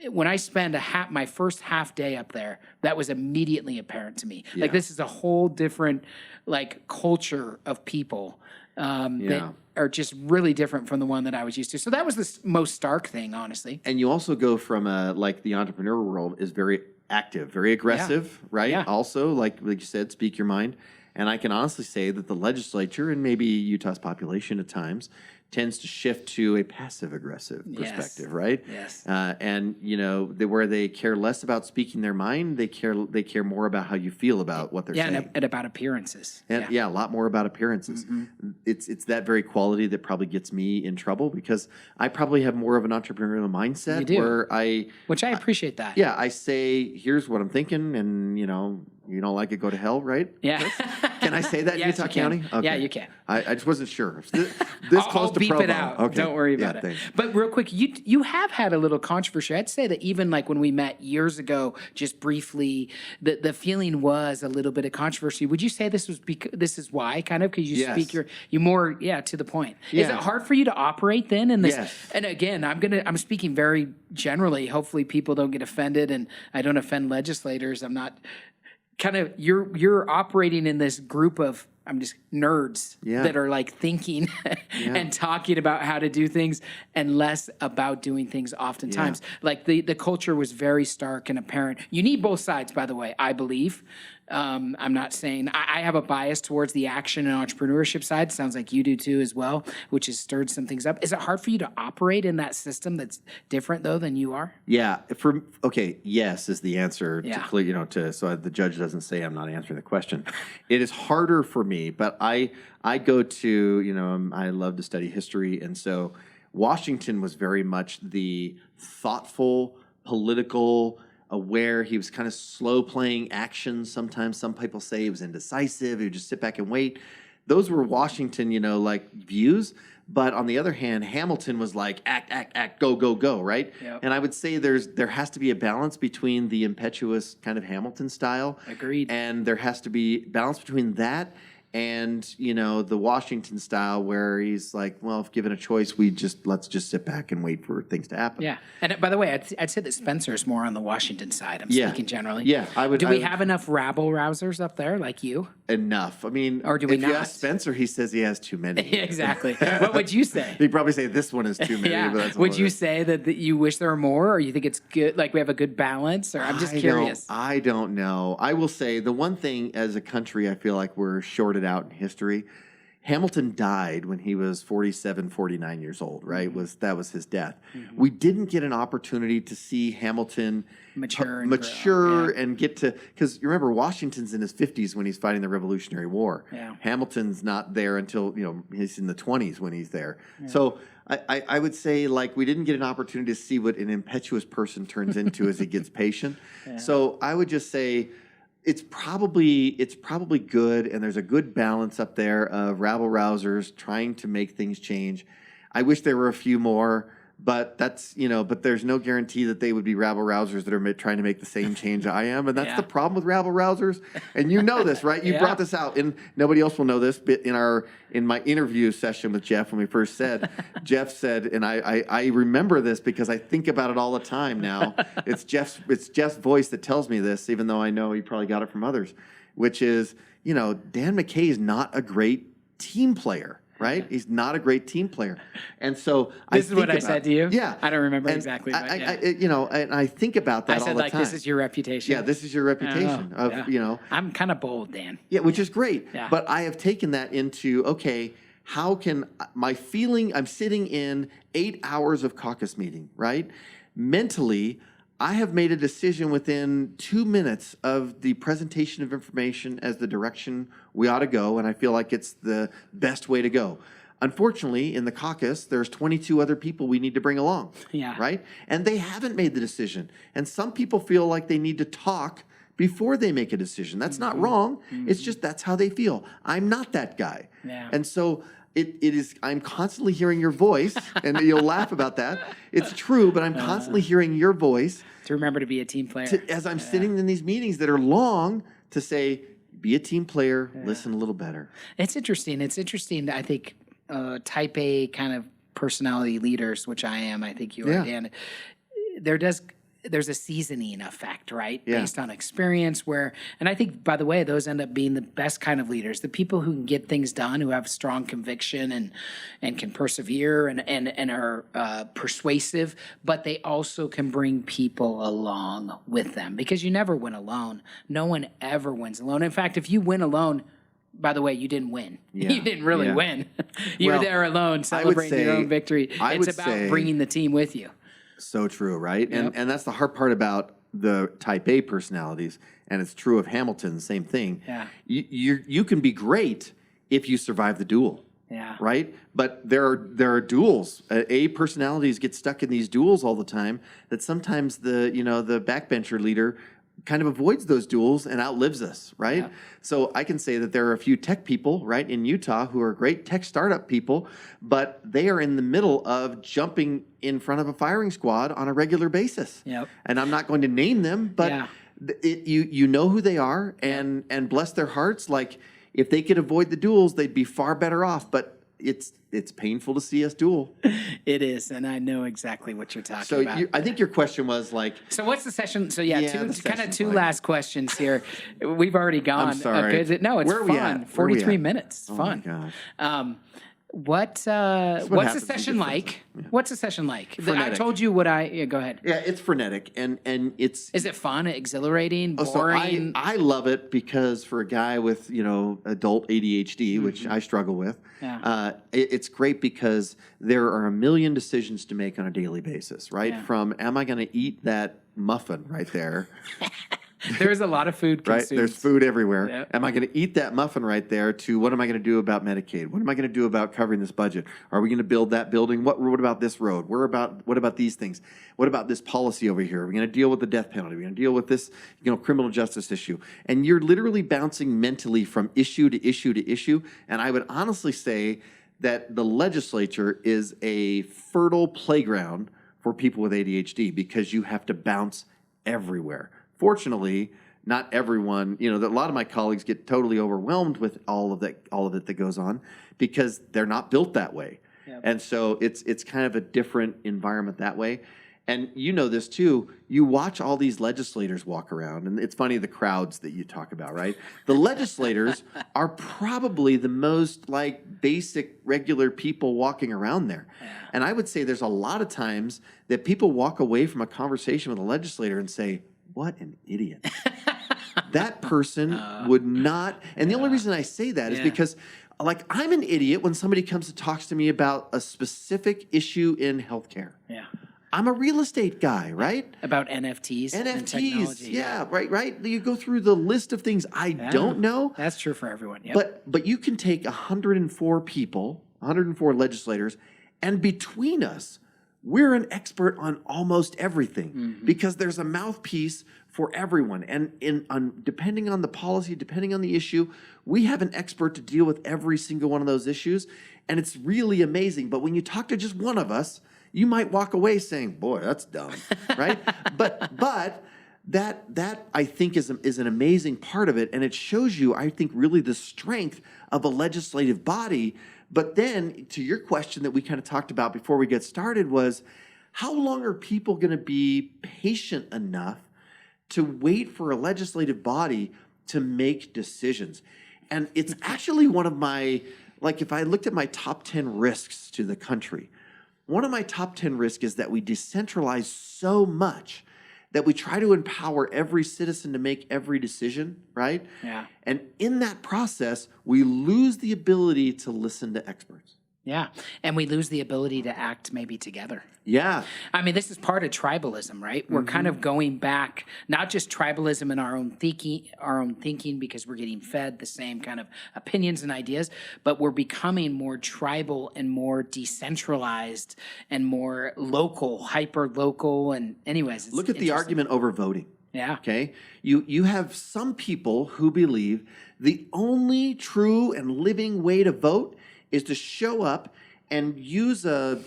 when I spend my first half day up there, that was immediately apparent to me. Yeah. Like this is a whole different like culture of people that are just really different from the one that I was used to. So that was the most stark thing, honestly. And you also go from like the entrepreneur world is very active, very aggressive, right? Yeah. Also, like you said, speak your mind. And I can honestly say that the legislature and maybe Utah's population at times tends to shift to a passive-aggressive perspective, right? Yes. And where they care less about speaking their mind, they care more about how you feel about what they're saying. And about appearances. And a lot more about appearances. It's that very quality that probably gets me in trouble because I probably have more of an entrepreneurial mindset. You do. Which I appreciate that. Yeah, I say, here's what I'm thinking, and you don't like it, go to hell, right? Yeah. Can I say that in Utah County? Okay. Yeah, you can. I just wasn't sure. This close to beep Provo. it out. Okay. Don't worry about it. Thanks. But real quick, you have had a little controversy. I'd say that even like when we met years ago, just briefly, the feeling was a little bit of controversy. Would you say this is why, kind of? Because you speak you more to the point. Yeah. Is it hard for you to operate then in this? Yes. And again, I'm speaking very generally. Hopefully, people don't get offended, and I don't offend legislators. I'm not. Kind of, you're operating in this group of nerds that are like thinking and talking about how to do things and less about doing things oftentimes. Like the culture was very stark and apparent. You need both sides, by the way, I believe. I'm not saying I have a bias towards the action and entrepreneurship side. Sounds like you do too as well, which has stirred some things up. Is it hard for you to operate in that system that's different though than you are? Yeah. Yes is the answer so the judge doesn't say I'm not answering the question. It is harder for me, but I go to, I love to study history. And so Washington was very much the thoughtful, political, aware. He was kind of slow playing action. Sometimes some people say he was indecisive. He would just sit back and wait. those were Washington, like views. But on the other hand, Hamilton was like act, go, go, go, right? Yep. And I would say there has to be a balance between the impetuous kind of Hamilton style. Agreed. And there has to be balance between that and the Washington style where he's like, well, if given a choice, let's just sit back and wait for things to happen. Yeah. And by the way, I'd say that Spencer's more on the Washington side. I'm speaking generally. Yeah, Do we have enough rabble rousers up there like you? Enough. I mean, Or do we if you not? ask Spencer, he says he has too many. Exactly. What would you say? He'd probably say this one is too many. Yeah. But that's Would you say that you wish there were more, or you think it's good, like we have a good balance? Or I'm just curious. I don't know. I will say the one thing as a country, I feel like we're shorted out in history. Hamilton died when he was 47, 49 years old, right? That was his death. We didn't get an opportunity to see Hamilton Mature and get to, because you remember Washington's in his 50s when he's fighting the Revolutionary War. Yeah. Hamilton's not there until, he's in the 20s when he's there. Yeah. So I would say like we didn't get an opportunity to see what an impetuous person turns into as he gets patient. Yeah. So I would just say, it's probably good, and there's a good balance up there of rabble rousers trying to make things change. I wish there were a few more, but but there's no guarantee that they would be rabble rousers that are trying to make the same change I am, and that's the problem with rabble rousers. And this, right? You brought this out, and nobody else will know this. But in my interview session with Jeff when we first said, Jeff said, and I remember this because I think about it all the time now. It's Jeff's voice that tells me this, even though I know he probably got it from others, which is Dan Mccay is not a great team player. Right? He's not a great team player. And so this is what I said to you? Yeah. I don't remember exactly. But and I think about that all the time. I said, this is your reputation. Yeah, this is your reputation I'm kind of bold, Dan. Yeah, which is great. Yeah. But I have taken that into, okay, how can my feeling, I'm sitting in 8 hours of caucus meeting, right? Mentally, I have made a decision within 2 minutes of the presentation of information as the direction we ought to go, and I feel like it's the best way to go. Unfortunately, in the caucus, there's 22 other people we need to bring along, right? And they haven't made the decision. And some people feel like they need to talk before they make a decision. That's not wrong. It's just that's how they feel. I'm not that guy. Yeah. And so it is, I'm constantly hearing your voice, and you'll laugh about that. It's true, but I'm constantly hearing your voice. To remember to be a team player. As I'm sitting in these meetings that are long, to say, be a team player, listen a little better. It's interesting. I think type A kind of personality leaders, which I am, I think you are, Dan, there's a seasoning effect, right? Yeah. Based on experience and I think, by the way, those end up being the best kind of leaders, the people who can get things done, who have strong conviction and can persevere and are persuasive, but they also can bring people along with them, because you never win alone. No one ever wins alone. In fact, if you win alone, by the way, you didn't win. Yeah. You didn't really win. You were there alone celebrating your own victory. It's about bringing the team with you. So true, right? Yep. And that's the hard part about the type A personalities, and it's true of Hamilton, same thing. Yeah. You can be great if you survive the duel. Yeah. Right? But there are duels. A personalities get stuck in these duels all the time that sometimes the backbencher leader kind of avoids those duels and outlives us, right? Yeah. So I can say that there are a few tech people, right, in Utah who are great tech startup people, but they are in the middle of jumping in front of a firing squad on a regular basis. Yep. And I'm not going to name them, but you know who they are, and bless their hearts. Like, if they could avoid the duels, they'd be far better off. But it's painful to see us duel. It is, and I know exactly what you're talking about. So I think your question was like... So what's the session? So two last questions here. We've already gone. I'm sorry. No, it's fun. 43 minutes. It's fun. Oh my gosh. What's the session like? Yeah. What's the session like? I told you what go ahead. Yeah, it's frenetic, and it's... Is it fun, exhilarating, boring? So I love it because for a guy with, adult ADHD, which I struggle with, it's great because there are a million decisions to make on a daily basis, right? Yeah. From, am I going to eat that muffin right there? There's a lot of food Right? consumed. There's food everywhere. Yep. Am I going to eat that muffin right there to what am I going to do about Medicaid? What am I going to do about covering this budget? Are we going to build that building? What about this road? What about these things? What about this policy over here? Are we going to deal with the death penalty? Are we going to deal with this, criminal justice issue? And you're literally bouncing mentally from issue to issue to issue. And I would honestly say that the legislature is a fertile playground for people with ADHD because you have to bounce everywhere. Fortunately, not everyone, a lot of my colleagues get totally overwhelmed with all of it that goes on because they're not built that way. Yep. And so it's kind of a different environment that way. And you know this too, you watch all these legislators walk around, and it's funny the crowds that you talk about, right? The legislators are probably the most basic, regular people walking around there. Yeah. And I would say there's a lot of times that people walk away from a conversation with a legislator and say, what an idiot. That person would not, and the only reason I say that is because I'm an idiot when somebody comes and talks to me about a specific issue in healthcare. Yeah. I'm a real estate guy, right? About NFTs and technology. Yeah, right. You go through the list of things I don't know. That's true for everyone. Yep. But you can take 104 people, 104 legislators, and between us, we're an expert on almost everything because there's a mouthpiece for everyone. And depending on the policy, depending on the issue, we have an expert to deal with every single one of those issues. And it's really amazing. But when you talk to just one of us, you might walk away saying, boy, that's dumb, right? But that I think is an amazing part of it. And it shows you, I think, really the strength of a legislative body. But then to your question that we kind of talked about before we get started was, how long are people going to be patient enough to wait for a legislative body to make decisions? And it's actually one of my, if I looked at my top 10 risks to the country, one of my top 10 risks is that we decentralize so much that we try to empower every citizen to make every decision, right? Yeah. And in that process, we lose the ability to listen to experts. Yeah. And we lose the ability to act maybe together. Yeah. I mean, this is part of tribalism, right? We're kind of going back, not just tribalism in our own thinking because we're getting fed the same kind of opinions and ideas, but we're becoming more tribal and more decentralized and more local, hyper-local. And anyways, look at the argument over voting. Yeah. Okay. You have some people who believe the only true and living way to vote is to show up and use a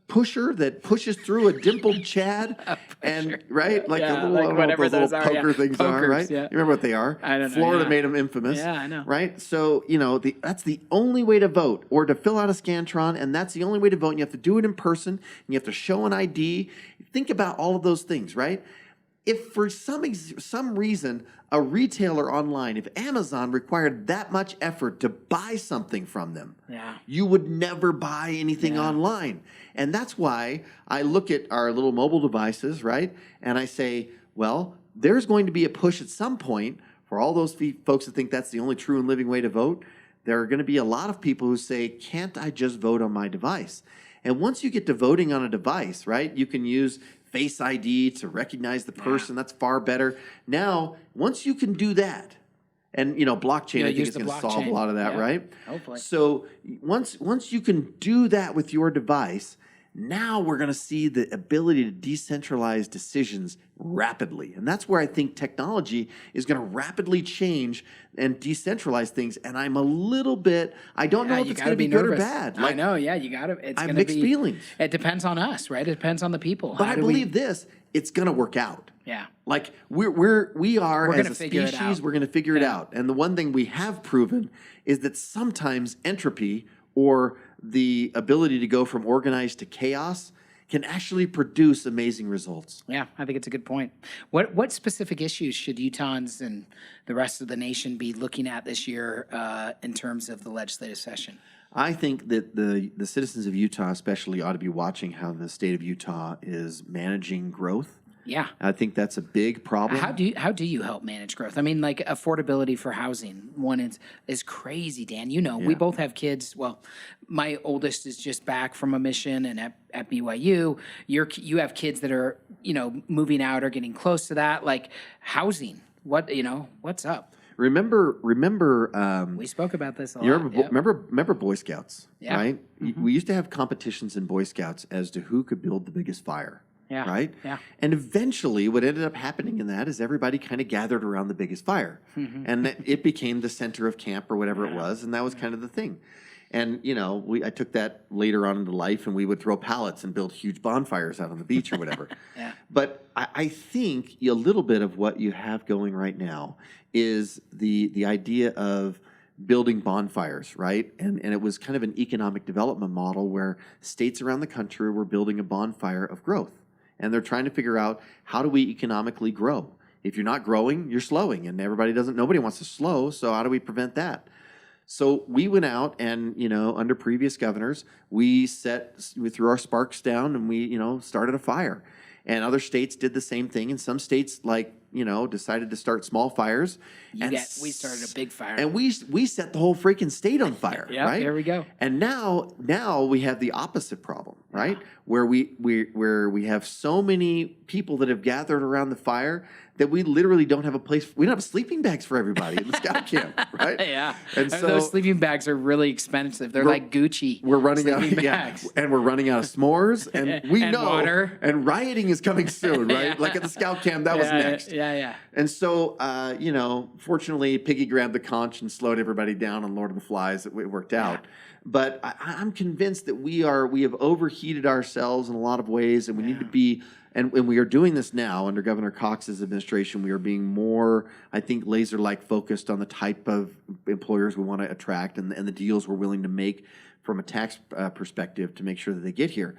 pusher that pushes through a dimpled Chad and right, like a little whatever those little poker things are, right? Yeah. You remember what they are? I don't know. Florida made them infamous. Yeah, I know. Right? So that's the only way to vote, or to fill out a Scantron, and that's the only way to vote. And you have to do it in person, and you have to show an ID. Think about all of those things, right? If for some reason a retailer online, if Amazon required that much effort to buy something from them, you would never buy anything online. And that's why I look at our little mobile devices, right? And I say, well, there's going to be a push at some point for all those folks that think that's the only true and living way to vote. There are going to be a lot of people who say, can't I just vote on my device? And once you get to voting on a device, right, you can use Face ID to recognize the person. That's far better. Now, once you can do that, and blockchain, I think is going to solve a lot of that, right? Hopefully. So once you can do that with your device, now we're going to see the ability to decentralize decisions rapidly. And that's where I think technology is going to rapidly change and decentralize things. And I'm a little bit, I don't know if it's going to be good or bad. I know, you got to. I have mixed feelings. It depends on us, right? It depends on the people. But I believe this, it's going to work out. Yeah. We are as a species, we're going to figure it out. And the one thing we have proven is that sometimes entropy, or the ability to go from organized to chaos, can actually produce amazing results. Yeah, I think it's a good point. What specific issues should Utahns and the rest of the nation be looking at this year in terms of the legislative session? I think that the citizens of Utah especially ought to be watching how the state of Utah is managing growth. Yeah. I think that's a big problem. How do you help manage growth? I mean, affordability for housing, is crazy, Dan. We both have kids. Well, my oldest is just back from a mission and at BYU. You have kids that are, moving out or getting close to that. Housing. what's up? Remember, We spoke about this a lot. you remember Boy Scouts, Yeah. right? We used to have competitions in Boy Scouts as to who could build the biggest fire. Yeah. Right? Yeah. And eventually what ended up happening in that is everybody kind of gathered around the biggest fire. And it became the center of camp or whatever it was, and that was kind of the thing. And, I took that later on into life, and we would throw pallets and build huge bonfires out on the beach or whatever. Yeah. But I think a little bit of what you have going right now is the idea of building bonfires, right? And it was kind of an economic development model where states around the country were building a bonfire of growth. And they're trying to figure out, how do we economically grow? If you're not growing, you're slowing, and nobody wants to slow, so how do we prevent that? So we went out and, under previous governors, we threw our sparks down and we, started a fire. And other states did the same thing. And some states, decided to start small fires. We started a big fire. And we set the whole freaking state on fire, Yeah, right? there we go. And now we have the opposite problem, right? Where we have so many people that have gathered around the fire that we literally don't have a place. We don't have sleeping bags for everybody in the scout camp, right? Yeah. And so those sleeping bags are really expensive. They're like Gucci. we're running out, sleeping bags. and we're running out of s'mores, and we And know, water. and rioting is coming soon, right? Yeah. Like at the scout camp, that was next. Yeah. And so, fortunately, Piggy grabbed the conch and slowed everybody down on Lord of the Flies. It worked out. But I'm convinced that we have overheated ourselves in a lot of ways, and we need to be, and we are doing this now under Governor Cox's administration. We are being more, I think, laser-like focused on the type of employers we want to attract and the deals we're willing to make from a tax perspective to make sure that they get here.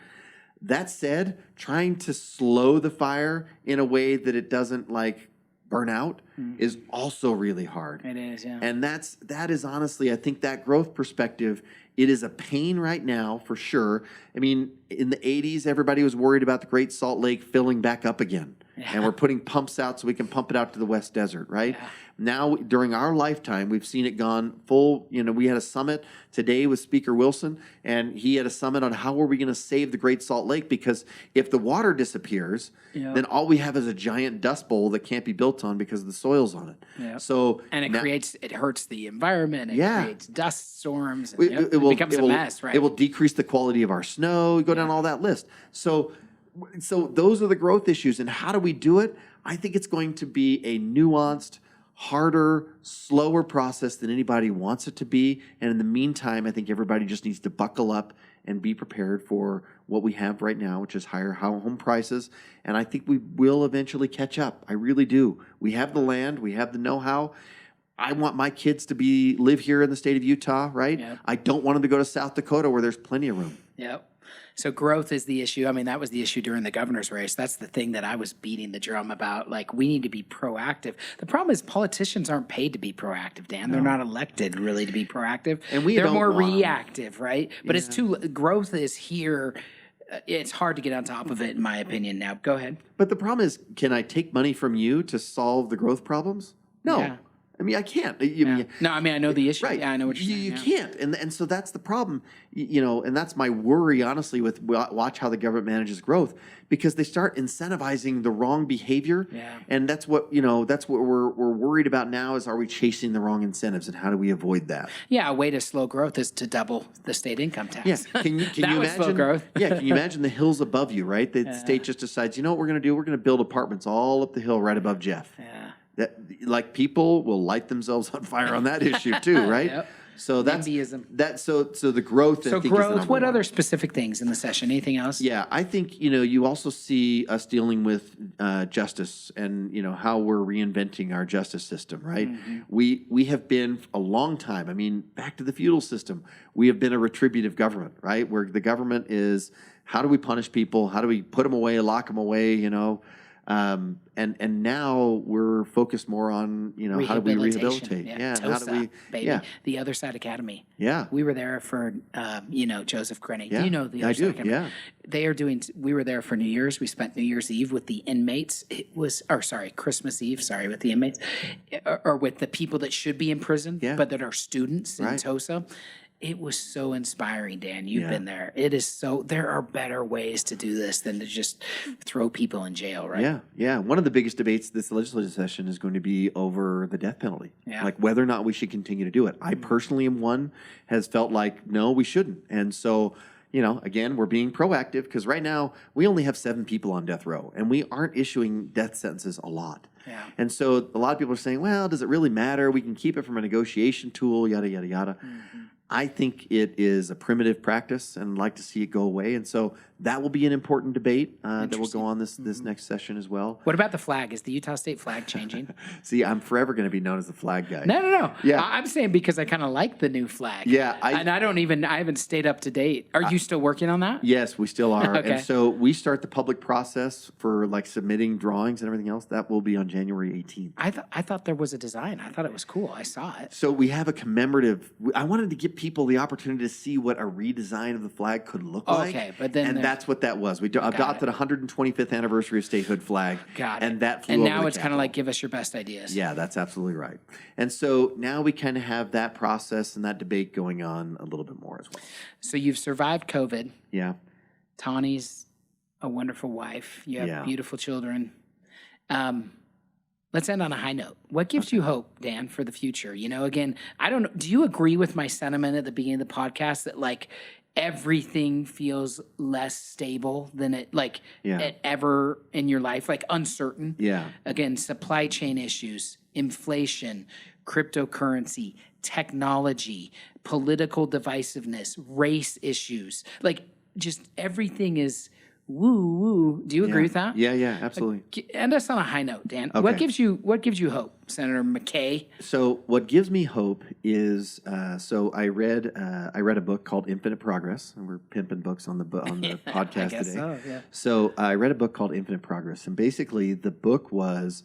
That said, trying to slow the fire in a way that it doesn't burn out is also really hard. It is, yeah. And that is honestly, I think that growth perspective, it is a pain right now for sure. I mean, in the 80s, everybody was worried about the Great Salt Lake filling back up again. Yeah. And we're putting pumps out so we can pump it out to the West Desert, right? Yeah. Now, during our lifetime, we've seen it gone full. We had a summit today with Speaker Wilson, and he had a summit on how are we going to save the Great Salt Lake, because if the water disappears, then all we have is a giant dust bowl that can't be built on because the soil's on it. Yeah. So And it hurts the environment. It creates dust storms. And, it becomes a mess, right? It will decrease the quality of our snow. Go down all that list. So those are the growth issues. And how do we do it? I think it's going to be a nuanced, harder, slower process than anybody wants it to be. And in the meantime, I think everybody just needs to buckle up and be prepared for what we have right now, which is higher home prices. And I think we will eventually catch up. I really do. We have the land. We have the know-how. I want my kids to live here in the state of Utah, right? Yep. I don't want them to go to South Dakota where there's plenty of room. Yep. So growth is the issue. I mean, that was the issue during the governor's race. That's the thing that I was beating the drum about. We need to be proactive. The problem is politicians aren't paid to be proactive, Dan. They're not elected really to be proactive. And they're more reactive, right? But growth is here. It's hard to get on top of it, in my opinion. Now, go ahead. But the problem is, can I take money from you to solve the growth problems? No. Yeah. I mean, I can't. No, I mean, I know the issue. Right. Yeah, I know what you're saying. You can't. And so that's the problem, and that's my worry, honestly, with watch how the government manages growth, because they start incentivizing the wrong behavior. Yeah. And that's what we're worried about now is, are we chasing the wrong incentives, and how do we avoid that? Yeah, a way to slow growth is to double the state income tax. Yeah. Can you That imagine would slow growth. Yeah, can you imagine the hills above you, right? The state just decides, what we're going to do? We're going to build apartments all up the hill right above Jeff. Yeah. That people will light themselves on fire on that issue too, right? Yep. So that's NIMBYism. So the growth. So I think, is the growth. number What one. other specific things in the session? Anything else? Yeah, I think you also see us dealing with justice and how we're reinventing our justice system, right? Mm-hmm. We have been a long time. I mean, back to the feudal system. We have been a retributive government, right? Where the government is, how do we punish people? How do we put them away, lock them away? And now we're focused more on how do we rehabilitate? Yeah, and how do we? Baby. Yeah, The Other Side Academy. yeah. We were there for Joseph Crenny. Yeah, Do you know the I Other do, Side Academy? yeah. They are doing. We were there for New Year's. We spent New Year's Eve with the inmates. Christmas Eve. Sorry, with the inmates, or with the people that should be in prison, Yeah. but that are students in Right. Tosa. It was so inspiring, Dan. You've Yeah. been there. There are better ways to do this than to just throw people in jail, right? Yeah, yeah. One of the biggest debates this legislative session is going to be over the death penalty, Yeah. like whether or not we should continue to do it. I personally am one has felt like no, we shouldn't, and so again, we're being proactive because right now we only have 7 people on death row, and we aren't issuing death sentences a lot. Yeah. And so a lot of people are saying, well, does it really matter? We can keep it from a negotiation tool, yada yada yada. I think it is a primitive practice and I'd like to see it go away. And so that will be an important debate that will go on this next session as well. What about the flag? Is the Utah State flag changing? See, I'm forever going to be known as the flag guy. No. Yeah. I'm saying because I kind of like the new flag. Yeah, I haven't stayed up to date. Are you still working on that? Yes, we still are. Okay. And so we start the public process for like submitting drawings and everything else. That will be on January 18th. I thought there was a design. I thought it was cool. I saw it. So we have a commemorative. I wanted to give people the opportunity to see what a redesign of the flag could look like. Okay, but then that's what that was. We adopted a 125th anniversary of statehood flag. Got it. And that flew And over now the it's kind Capitol. of like give us your best ideas. Yeah, that's absolutely right. And so now we kind of have that process and that debate going on a little bit more as well. So you've survived COVID. Yeah. Tawny's a wonderful wife. You have Yeah. beautiful children. Let's end on a high note. What gives you hope, Dan, for the future? Again, I don't know. Do you agree with my sentiment at the beginning of the podcast that like everything feels less stable than it ever in your life, like uncertain? Yeah. Again, supply chain issues, inflation, cryptocurrency, technology, political divisiveness, race issues. Like just everything is woo woo. Do you agree with that? Yeah, absolutely. End us on a high note, Dan. Okay. What gives you hope, Senator Mccay? So what gives me hope is so I read a book called Infinite Progress, and we're pimping books on the podcast guess today. so, yeah. So I read a book called Infinite Progress, and basically the book was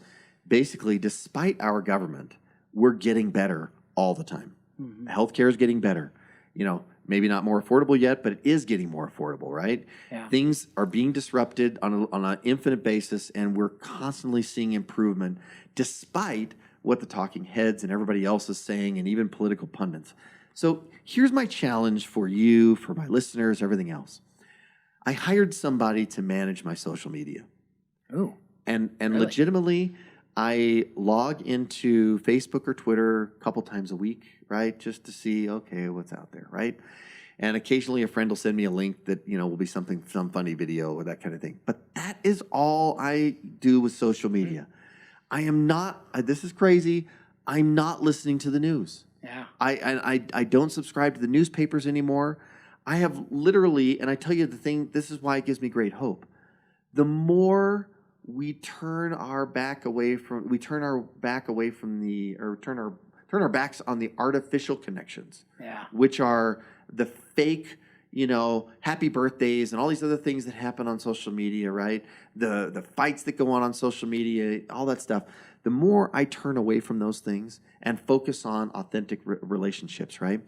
despite our government, we're getting better all the time. Healthcare is getting better. Maybe not more affordable yet, but it is getting more affordable, right? Yeah. Things are being disrupted on an infinite basis, and we're constantly seeing improvement despite what the talking heads and everybody else is saying, and even political pundits. So here's my challenge for you, for my listeners, everything else. I hired somebody to manage my social media. Ooh. And Really? legitimately, I log into Facebook or Twitter a couple times a week, right? Just to see, okay, what's out there, right? And occasionally a friend will send me a link that, will be some funny video or that kind of thing. But that is all I do with social media. I am not, this is crazy, I'm not listening to the news. Yeah. I don't subscribe to the newspapers anymore. I have literally, and I tell you this is why it gives me great hope. The more we turn our backs on the artificial connections, Yeah. which are the fake, happy birthdays and all these other things that happen on social media, right? The fights that go on social media, all that stuff. The more I turn away from those things and focus on authentic relationships, right?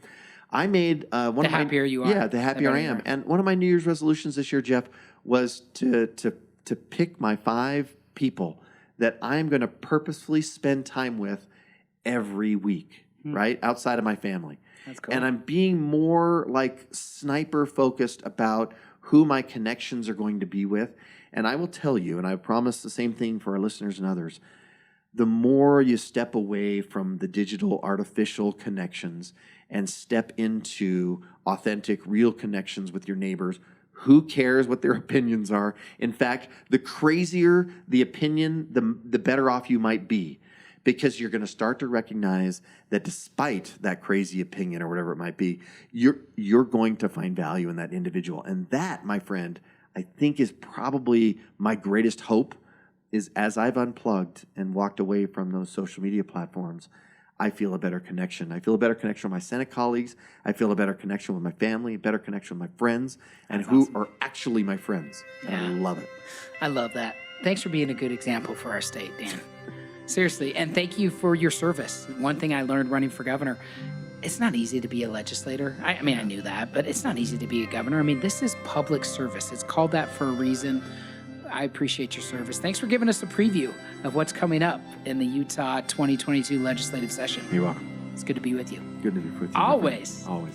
I made The happier you are. Yeah, the happier better I you am. are. And one of my New Year's resolutions this year, Jeff, was to pick my 5 people that I'm going to purposefully spend time with every week, right? Outside of my family. That's cool. And I'm being more like sniper focused about who my connections are going to be with. And I will tell you, and I promise the same thing for our listeners and others, the more you step away from the digital artificial connections and step into authentic, real connections with your neighbors, who cares what their opinions are? In fact, the crazier the opinion, the better off you might be, because you're going to start to recognize that despite that crazy opinion or whatever it might be, you're going to find value in that individual. And that, my friend, I think is probably my greatest hope, is as I've unplugged and walked away from those social media platforms, I feel a better connection. I feel a better connection with my Senate colleagues. I feel a better connection with my family, a better connection with my friends, and who are actually my friends. And I love it. I love that. Thanks for being a good example for our state, Dan. Seriously, and thank you for your service. One thing I learned running for governor, it's not easy to be a legislator. I mean, I knew that, but it's not easy to be a governor. I mean, this is public service. It's called that for a reason. I appreciate your service. Thanks for giving us a preview of what's coming up in the Utah 2022 legislative session. You're welcome. It's good to be with you. Good to be with you. Always. Always.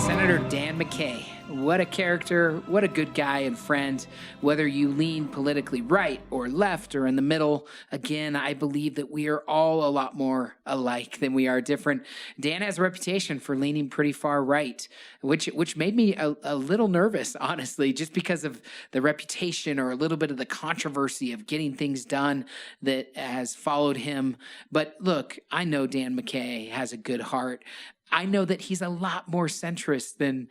Senator Dan Mccay. What a character, what a good guy and friend. Whether you lean politically right or left or in the middle, again, I believe that we are all a lot more alike than we are different. Dan has a reputation for leaning pretty far right, which made me a little nervous, honestly, just because of the reputation or a little bit of the controversy of getting things done that has followed him. But look, I know Dan Mccay has a good heart. I know that he's a lot more centrist than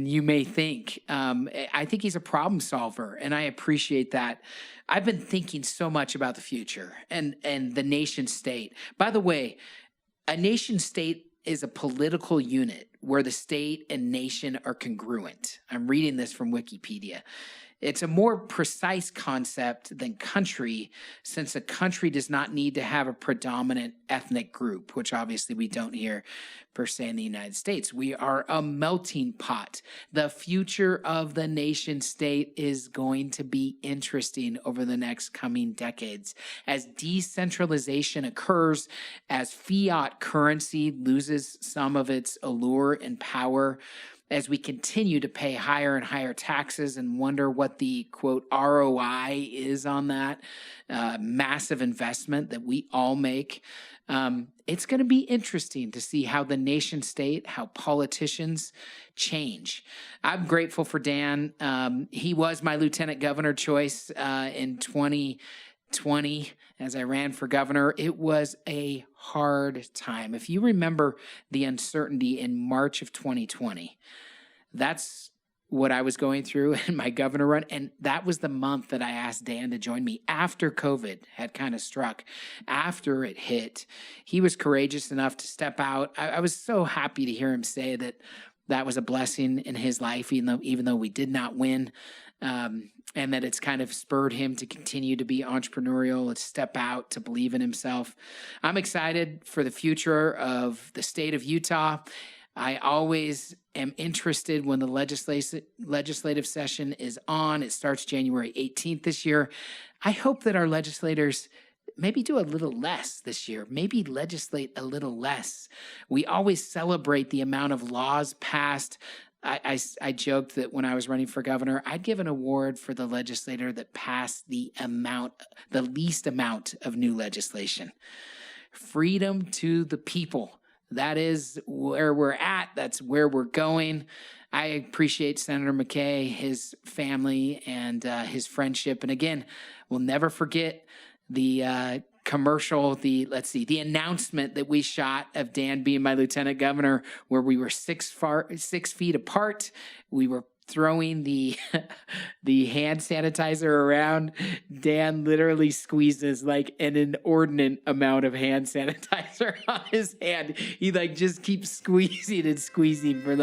you may think. I think he's a problem solver, and I appreciate that. I've been thinking so much about the future and the nation state. By the way, a nation state is a political unit where the state and nation are congruent. I'm reading this from Wikipedia. It's a more precise concept than country, since a country does not need to have a predominant ethnic group, which obviously we don't here per se in the United States. We are a melting pot. The future of the nation state is going to be interesting over the next coming decades. As decentralization occurs, as fiat currency loses some of its allure and power, as we continue to pay higher and higher taxes and wonder what the, quote, ROI is on that massive investment that we all make, it's going to be interesting to see how the nation state, how politicians change. I'm grateful for Dan. He was my lieutenant governor choice in 2020 as I ran for governor. It was a hard time. If you remember the uncertainty in March of 2020, that's what I was going through in my governor run. And that was the month that I asked Dan to join me after COVID had kind of struck, after it hit. He was courageous enough to step out. I was so happy to hear him say that was a blessing in his life, even though we did not win. And that it's kind of spurred him to continue to be entrepreneurial, to step out, to believe in himself. I'm excited for the future of the state of Utah. I always am interested when the legislative session is on. It starts January 18th this year. I hope that our legislators maybe do a little less this year, maybe legislate a little less. We always celebrate the amount of laws passed. I joked that when I was running for governor, I'd give an award for the legislator that passed the least amount of new legislation. Freedom to the people. That is where we're at. That's where we're going. I appreciate Senator Mccay, his family, and his friendship. And again, we'll never forget the commercial, the announcement that we shot of Dan being my lieutenant governor, where we were 6 feet apart. We were throwing the hand sanitizer around. Dan literally squeezes like an inordinate amount of hand sanitizer on his hand. He just keeps squeezing and squeezing for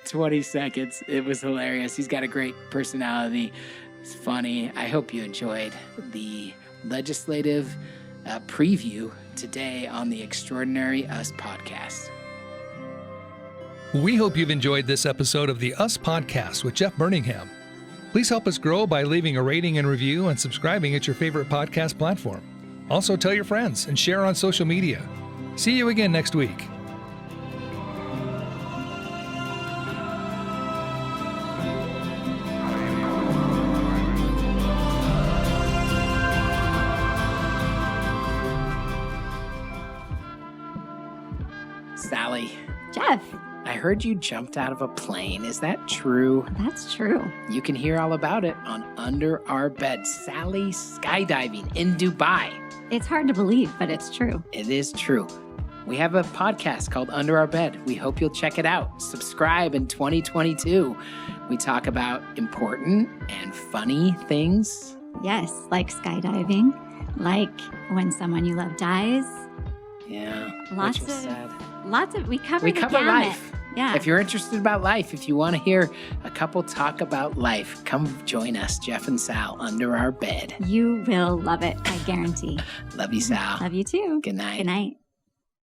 20 seconds. It was hilarious. He's got a great personality. It's funny. I hope you enjoyed the legislative preview today on the Extraordinary Us podcast. We hope you've enjoyed this episode of the Us Podcast with Jeff Burningham. Please help us grow by leaving a rating and review and subscribing at your favorite podcast platform. Also, tell your friends and share on social media. See you again next week. Sally. Jeff. I heard you jumped out of a plane. Is that true? That's true. You can hear all about it on Under Our Bed. Sally skydiving in Dubai. It's hard to believe, but it's true. It is true. We have a podcast called Under Our Bed. We hope you'll check it out. Subscribe in 2022. We talk about important and funny things. Yes, like skydiving, like when someone you love dies. Yeah, Lots which was of sad. We cover We the cover gamut. life. Yeah. If you're interested about life, if you want to hear a couple talk about life, come join us, Jeff and Sal, Under Our Bed. You will love it, I guarantee. Love you, Sal. Love you too. Good night. Good night.